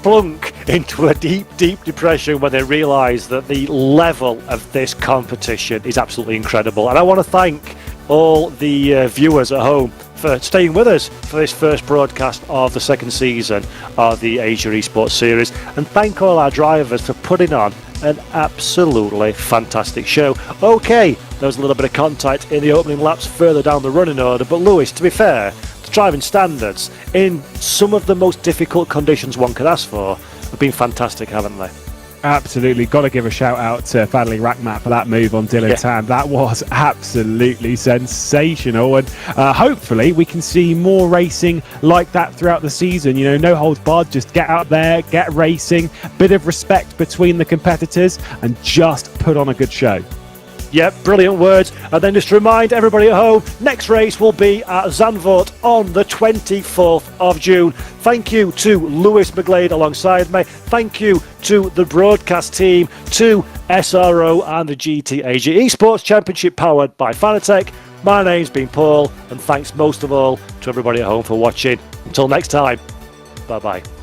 plunk into a deep, deep depression when they realise that the level of this competition is absolutely incredible. And I want to thank all the viewers at home for staying with us for this first broadcast of the second season of the Asia Esports series, and thank all our drivers for putting on an absolutely fantastic show. Okay, there was a little bit of contact in the opening laps further down the running order, but Lewis, to be fair, the driving standards in some of the most difficult conditions one could ask for have been fantastic, haven't they? Absolutely, got to give a shout out to Fadley Rackmat for that move on Dylan Tan. That was absolutely sensational, and hopefully we can see more racing like that throughout the season. You know, no holds barred, just get out there, get racing, bit of respect between the competitors, and just put on a good show. Yep, brilliant words. And then just to remind everybody at home, next race will be at Zandvoort on the 24th of June. Thank you to Lewis McGlade alongside me. Thank you to the broadcast team, to SRO and the GTAG Esports Championship powered by Fanatec. My name's been Paul, and thanks most of all to everybody at home for watching. Until next time, bye-bye.